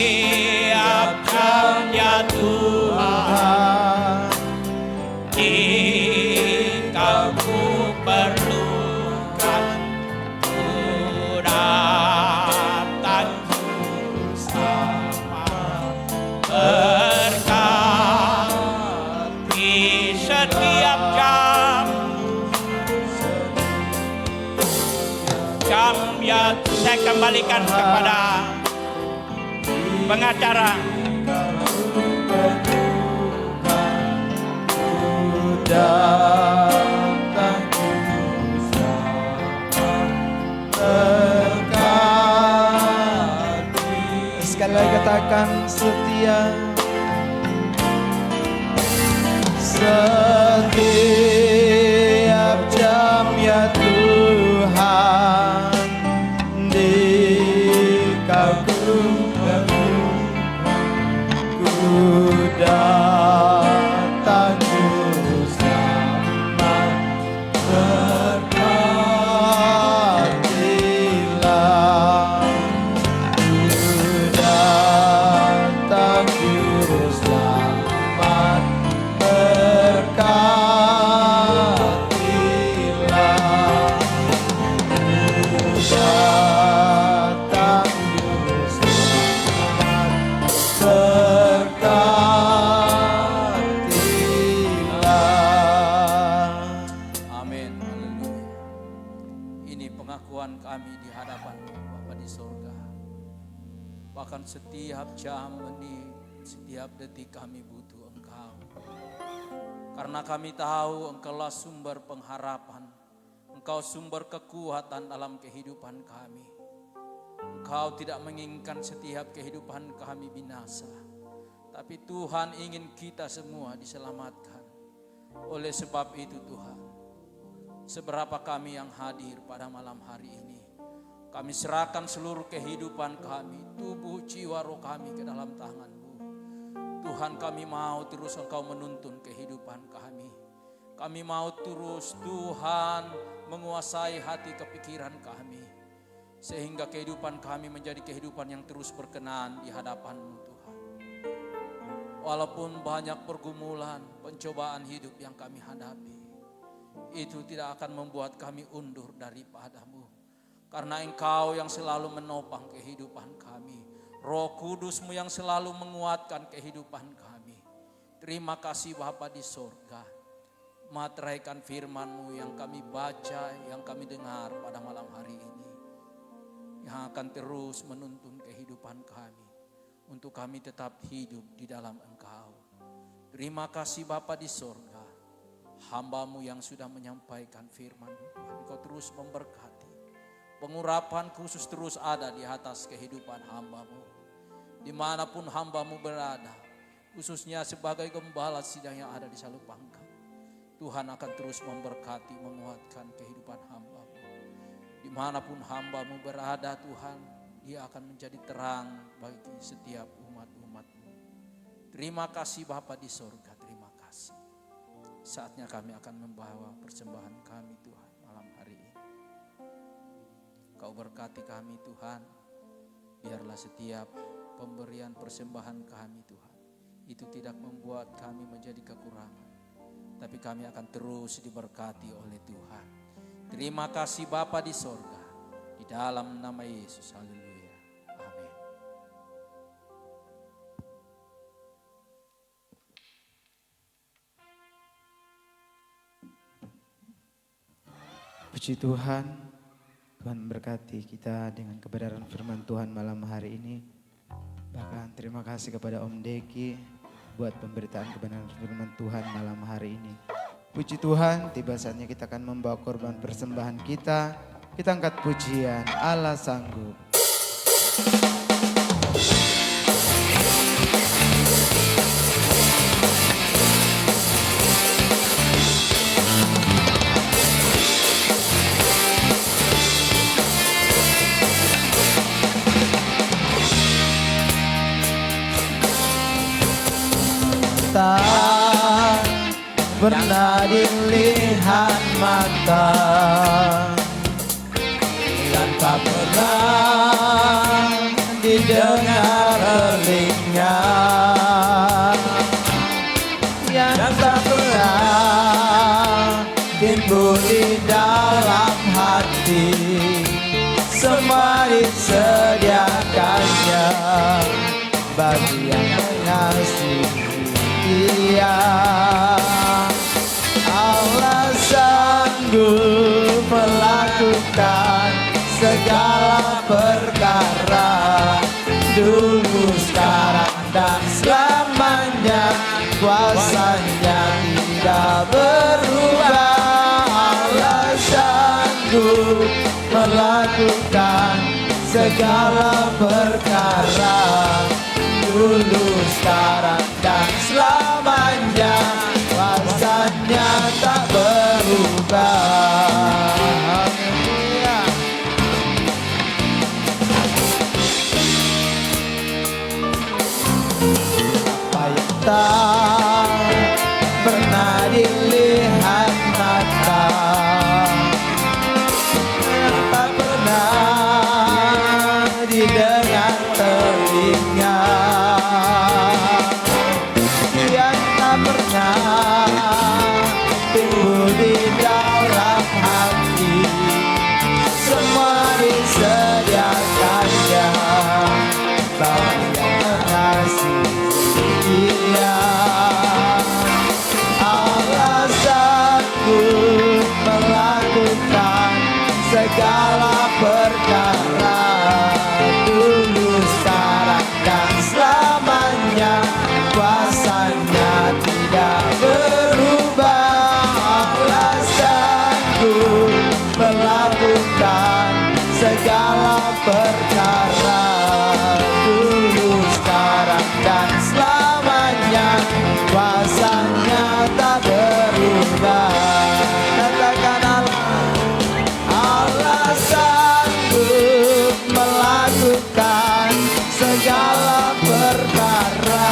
Speaker 5: jam ya Tuhan, jika ku perlukan, ku datang juru selamat, berkati setiap jam ya. Saya kembalikan kepada pengacara.
Speaker 1: Datang juru selamat, berkati. Sekali lagi katakan setia. Setiap jam ya Tuhan, di Kau ku datang juru selamat, berkatilah. Ku datang juru selamat, berkatilah. Ku datang juru selamat, berkatilah.
Speaker 6: Amin. Haleluya. Ini pengakuan kami di hadapan Bapa di sorga. Bahkan setiap jam, menit, setiap detik kami butuh Engkau. Karena kami tahu Engkaulah sumber pengharapan. Engkau sumber kekuatan dalam kehidupan kami. Engkau tidak menginginkan setiap kehidupan kami binasa. Tapi Tuhan ingin kita semua diselamatkan. Oleh sebab itu Tuhan, seberapa kami yang hadir pada malam hari ini, kami serahkan seluruh kehidupan kami, tubuh, jiwa, roh kami ke dalam tangan-Mu. Tuhan, kami mau terus Engkau menuntun kehidupan kami. Kami mau terus Tuhan menguasai hati kepikiran kami. Sehingga kehidupan kami menjadi kehidupan yang terus berkenan di hadapan-Mu Tuhan. Walaupun banyak pergumulan, pencobaan hidup yang kami hadapi, itu tidak akan membuat kami undur daripada-Mu. Karena Engkau yang selalu menopang kehidupan kami. Roh Kudus-Mu yang selalu menguatkan kehidupan kami. Terima kasih Bapa di sorga. Materaikan firman-Mu yang kami baca, yang kami dengar pada malam hari ini. Yang akan terus menuntun kehidupan kami. Untuk kami tetap hidup di dalam Engkau. Terima kasih Bapa di sorga. Hamba-Mu yang sudah menyampaikan firman-Mu Tuhan. Engkau terus memberkati. Pengurapan khusus terus ada di atas kehidupan hamba-Mu. Dimanapun hamba-Mu berada. Khususnya sebagai gembala sidang yang ada di Salupangka. Tuhan akan terus memberkati, menguatkan kehidupan hamba-Mu. Dimanapun hamba-Mu berada Tuhan, dia akan menjadi terang bagi setiap umat-umat-Mu. Terima kasih Bapa di sorga, terima kasih. Saatnya kami akan membawa persembahan kami Tuhan malam hari ini. Kau berkati kami Tuhan, biarlah setiap pemberian persembahan kami Tuhan, itu tidak membuat kami menjadi kekurangan. Tapi kami akan terus diberkati oleh Tuhan. Terima kasih Bapa di sorga. Di dalam nama Yesus. Haleluya. Amin.
Speaker 2: Puji Tuhan. Tuhan berkati kita dengan kebenaran firman Tuhan malam hari ini. Bahkan terima kasih kepada Om Deki buat pemberitaan kebenaran firman Tuhan malam hari ini. Puji Tuhan, tiba saatnya kita akan membawa korban persembahan kita. Kita angkat pujian, Allah sanggup. tak pernah dilihat mata, yang tak pernah didengar telinga, yang tak pernah timbul di dalam hati, semua disediakannya bagi yang mengasihi Dia. Allah sanggup melakukan segala perkara, dulu, sekarang, dan selamanya. Kuasanya tidak berubah. Allah sanggup melakukan segala perkara, dulu, sekarang, dan selamanya. Kuasanya tak berubah. Haleluya. Apa yang tak pernah dilihat mata, yang tak pernah didengar telinga, yang tak pernah timbul di dalam hati, semua disediakannya bagi yang mengasihi Dia. Allah sanggup melakukan segala perkara, dulu, sekarang, dan selamanya. Kuasanya tidak berubah. Allah sanggup melakukan segala perkara, dulu, sekarang, dan selamanya. Kuasanya tak berubah. Katakan Allah sanggup melakukan segala perkara,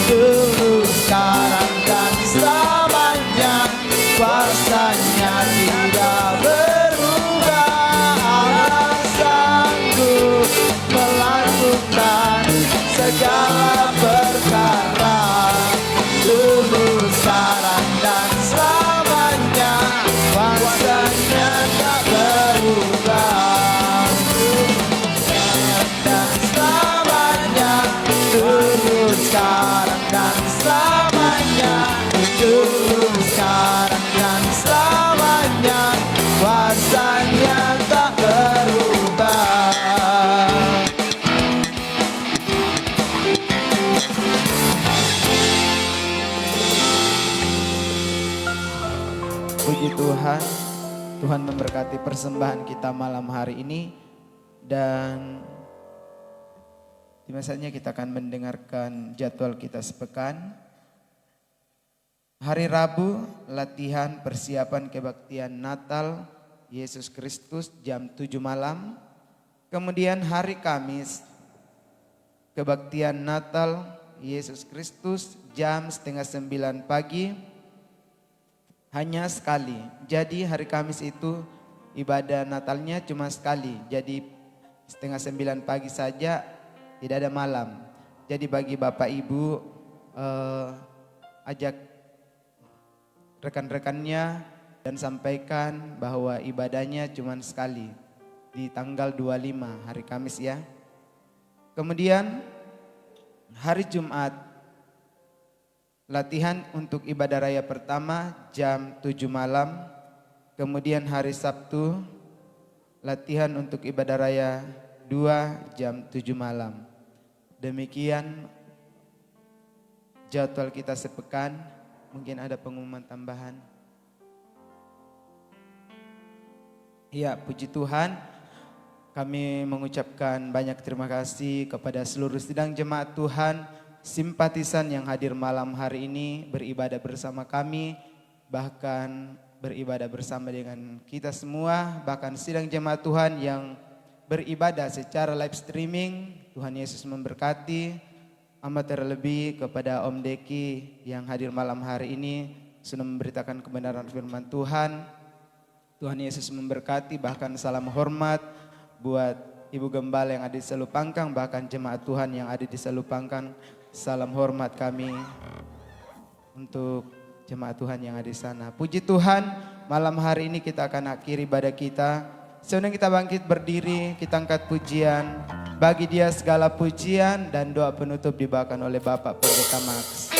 Speaker 2: dulu, sekarang, dan selamanya. Kuasanya tidak berubah. Allah sanggup melakukan segala perkara, dulu, sekarang, dan selamanya. Kuasanya tak berubah. Dan selamanya, dulu, sekarang, dan selamanya. Dulu, sekarang, dan selamanya. Kuasanya tak berubah. Puji Tuhan, Tuhan memberkati persembahan kita malam hari ini. Dan biasanya kita akan mendengarkan jadwal kita sepekan. Hari Rabu, latihan persiapan kebaktian Natal Yesus Kristus jam 7 malam. Kemudian hari Kamis, kebaktian Natal Yesus Kristus jam 8:30 pagi. Hanya sekali. Jadi hari Kamis itu ibadah Natalnya cuma sekali. Jadi 8:30 pagi saja, tidak ada malam. Jadi bagi Bapak Ibu ajak rekan-rekannya dan sampaikan bahwa ibadahnya cuma sekali di tanggal 25 hari Kamis ya. Kemudian hari Jumat latihan untuk ibadah raya pertama jam 7 malam. Kemudian hari Sabtu latihan untuk ibadah raya 2 jam 7 malam. Demikian jadwal kita sepekan. Mungkin ada pengumuman tambahan. Ya, puji Tuhan. Kami mengucapkan banyak terima kasih kepada seluruh sidang jemaat Tuhan, simpatisan yang hadir malam hari ini beribadah bersama kami, bahkan beribadah bersama dengan kita semua, bahkan sidang jemaat Tuhan yang beribadah secara live streaming. Tuhan Yesus memberkati. amat terlebih kepada Om Deki yang hadir malam hari ini sudah memberitakan kebenaran firman Tuhan. Tuhan Yesus memberkati, bahkan salam hormat buat Ibu Gembala yang ada di Selupangkang, bahkan jemaat Tuhan yang ada di Selupangkang. Salam hormat kami untuk jemaat Tuhan yang ada di sana. Puji Tuhan, malam hari ini kita akan akhiri ibadah kita. Sebelum kita bangkit berdiri, kita angkat pujian. Bagi Dia segala pujian, dan doa penutup dibawakan oleh Bapak Pendeta Max.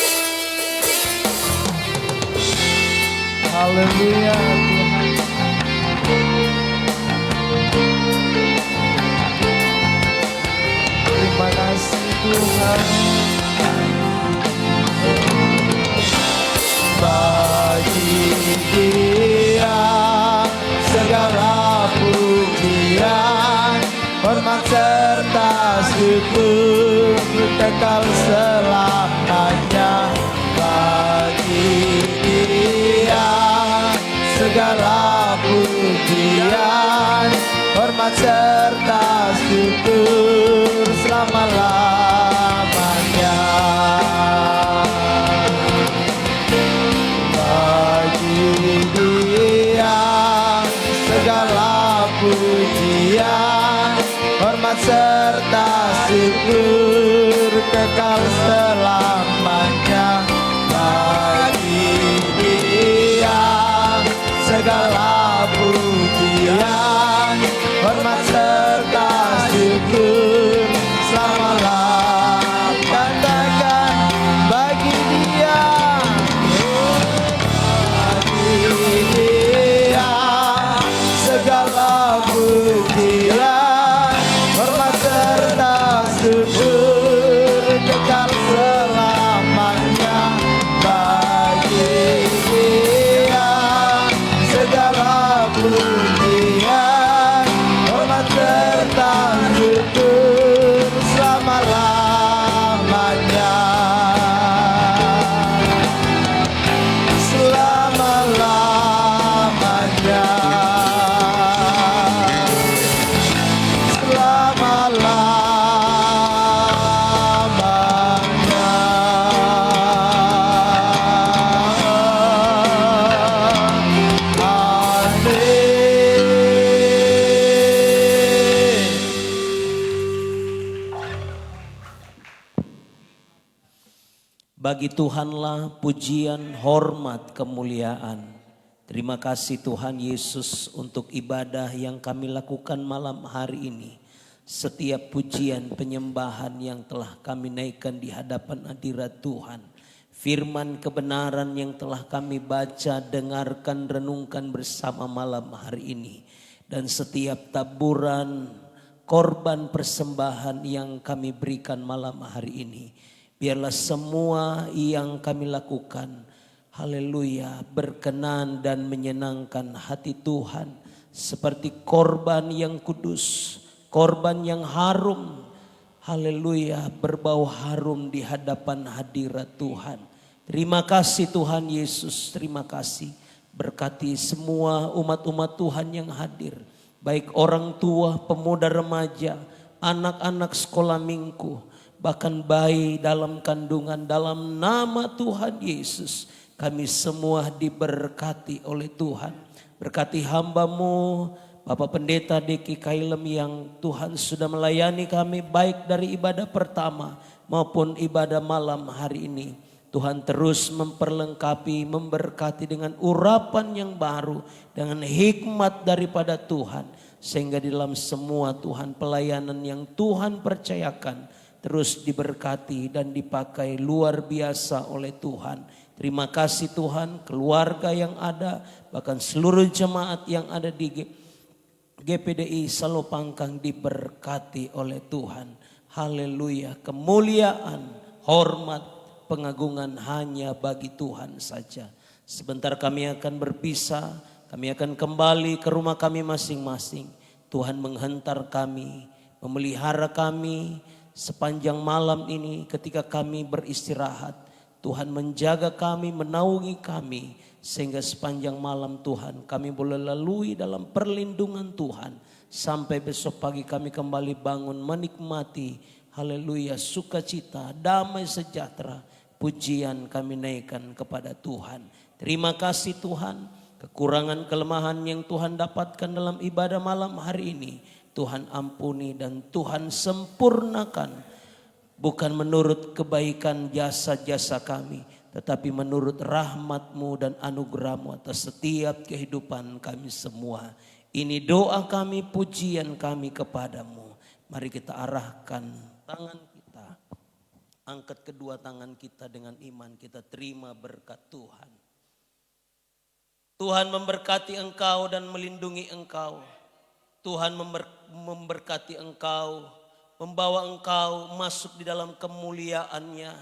Speaker 2: Haleluya Tuhan. Terima kasih Tuhan. Bagi Dia segala pujian, hormat serta syukur kekal selamanya. Bagi Dia segala pujian, hormat serta syukur selama-lamanya. Bagi Dia segala pujian, hormat serta syukur kekal selamanya. Bagi Dia segala pujian, hormat serta syukur selama-lamanya. Katakan bagi Dia, bagi Dia segala pujian, hormat serta syukur kekal selamanya. Bagi Dia segala pujian, hormat serta syukur selama-lamanya. Selama-lamanya.
Speaker 7: Bagi Tuhanlah pujian, hormat, kemuliaan. Terima kasih Tuhan Yesus untuk ibadah yang kami lakukan malam hari ini. Setiap pujian penyembahan yang telah kami naikkan di hadapan hadirat Tuhan. Firman kebenaran yang telah kami baca, dengarkan, renungkan bersama malam hari ini. Dan setiap taburan korban persembahan yang kami berikan malam hari ini. Biarlah semua yang kami lakukan, haleluya, berkenan dan menyenangkan hati Tuhan. Seperti korban yang kudus, korban yang harum, haleluya, berbau harum di hadapan hadirat Tuhan. Terima kasih Tuhan Yesus, terima kasih. Berkati semua umat-umat Tuhan yang hadir. Baik orang tua, pemuda remaja, anak-anak sekolah minggu, bahkan bayi dalam kandungan, dalam nama Tuhan Yesus. Kami semua diberkati oleh Tuhan. Berkati hamba-Mu, Bapak Pendeta Deki Kailem yang Tuhan sudah melayani kami baik dari ibadah pertama maupun ibadah malam hari ini. Tuhan terus memperlengkapi, memberkati dengan urapan yang baru, dengan hikmat daripada Tuhan. Sehingga di dalam semua Tuhan pelayanan yang Tuhan percayakan, terus diberkati dan dipakai luar biasa oleh Tuhan. Terima kasih Tuhan, keluarga yang ada, bahkan seluruh jemaat yang ada di GPDI Selupangkang diberkati oleh Tuhan. Haleluya, kemuliaan, hormat, pengagungan hanya bagi Tuhan saja. Sebentar kami akan berpisah, kami akan kembali ke rumah kami masing-masing. Tuhan menghentar kami, memelihara kami, sepanjang malam ini ketika kami beristirahat, Tuhan menjaga kami, menaungi kami. Sehingga sepanjang malam Tuhan kami boleh lalui dalam perlindungan Tuhan. Sampai besok pagi kami kembali bangun menikmati haleluya, sukacita, damai sejahtera, pujian kami naikkan kepada Tuhan. Terima kasih Tuhan, kekurangan kelemahan yang Tuhan dapatkan dalam ibadah malam hari ini, Tuhan ampuni dan Tuhan sempurnakan. Bukan menurut kebaikan jasa-jasa kami, tetapi menurut rahmat-Mu dan anugerah-Mu atas setiap kehidupan kami semua. Ini doa kami, pujian kami kepadamu. Mari kita arahkan tangan kita. Angkat kedua tangan kita dengan iman, kita terima berkat Tuhan. Tuhan memberkati engkau dan melindungi engkau. Tuhan memberkati engkau, membawa engkau masuk di dalam kemuliaan-Nya.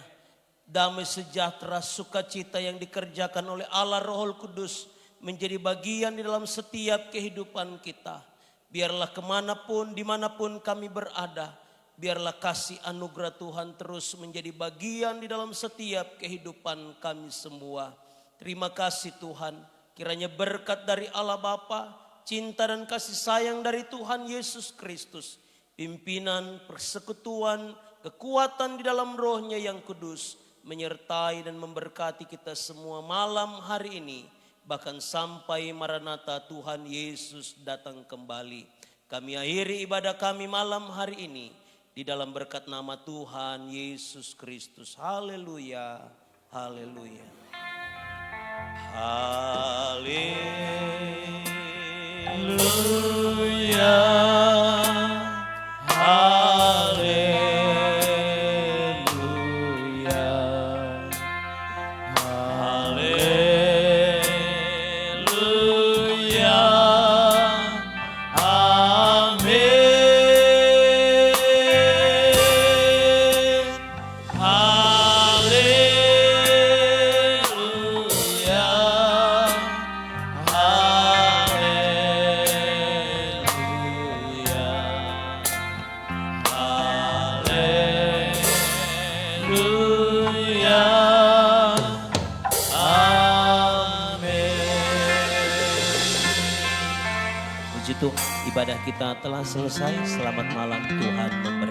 Speaker 7: Damai sejahtera, sukacita yang dikerjakan oleh Allah Roh Kudus menjadi bagian di dalam setiap kehidupan kita. Biarlah kemanapun, dimanapun kami berada, biarlah kasih anugerah Tuhan terus menjadi bagian di dalam setiap kehidupan kami semua. Terima kasih Tuhan, kiranya berkat dari Allah Bapa, cinta dan kasih sayang dari Tuhan Yesus Kristus, pimpinan, persekutuan, kekuatan di dalam Roh-Nya yang kudus, menyertai dan memberkati kita semua malam hari ini, bahkan sampai Maranatha Tuhan Yesus datang kembali. Kami akhiri ibadah kami malam hari ini di dalam berkat nama Tuhan Yesus Kristus. Haleluya, haleluya, haleluya, haleluya. Ibadah kita telah selesai. Selamat malam, Tuhan memberkati.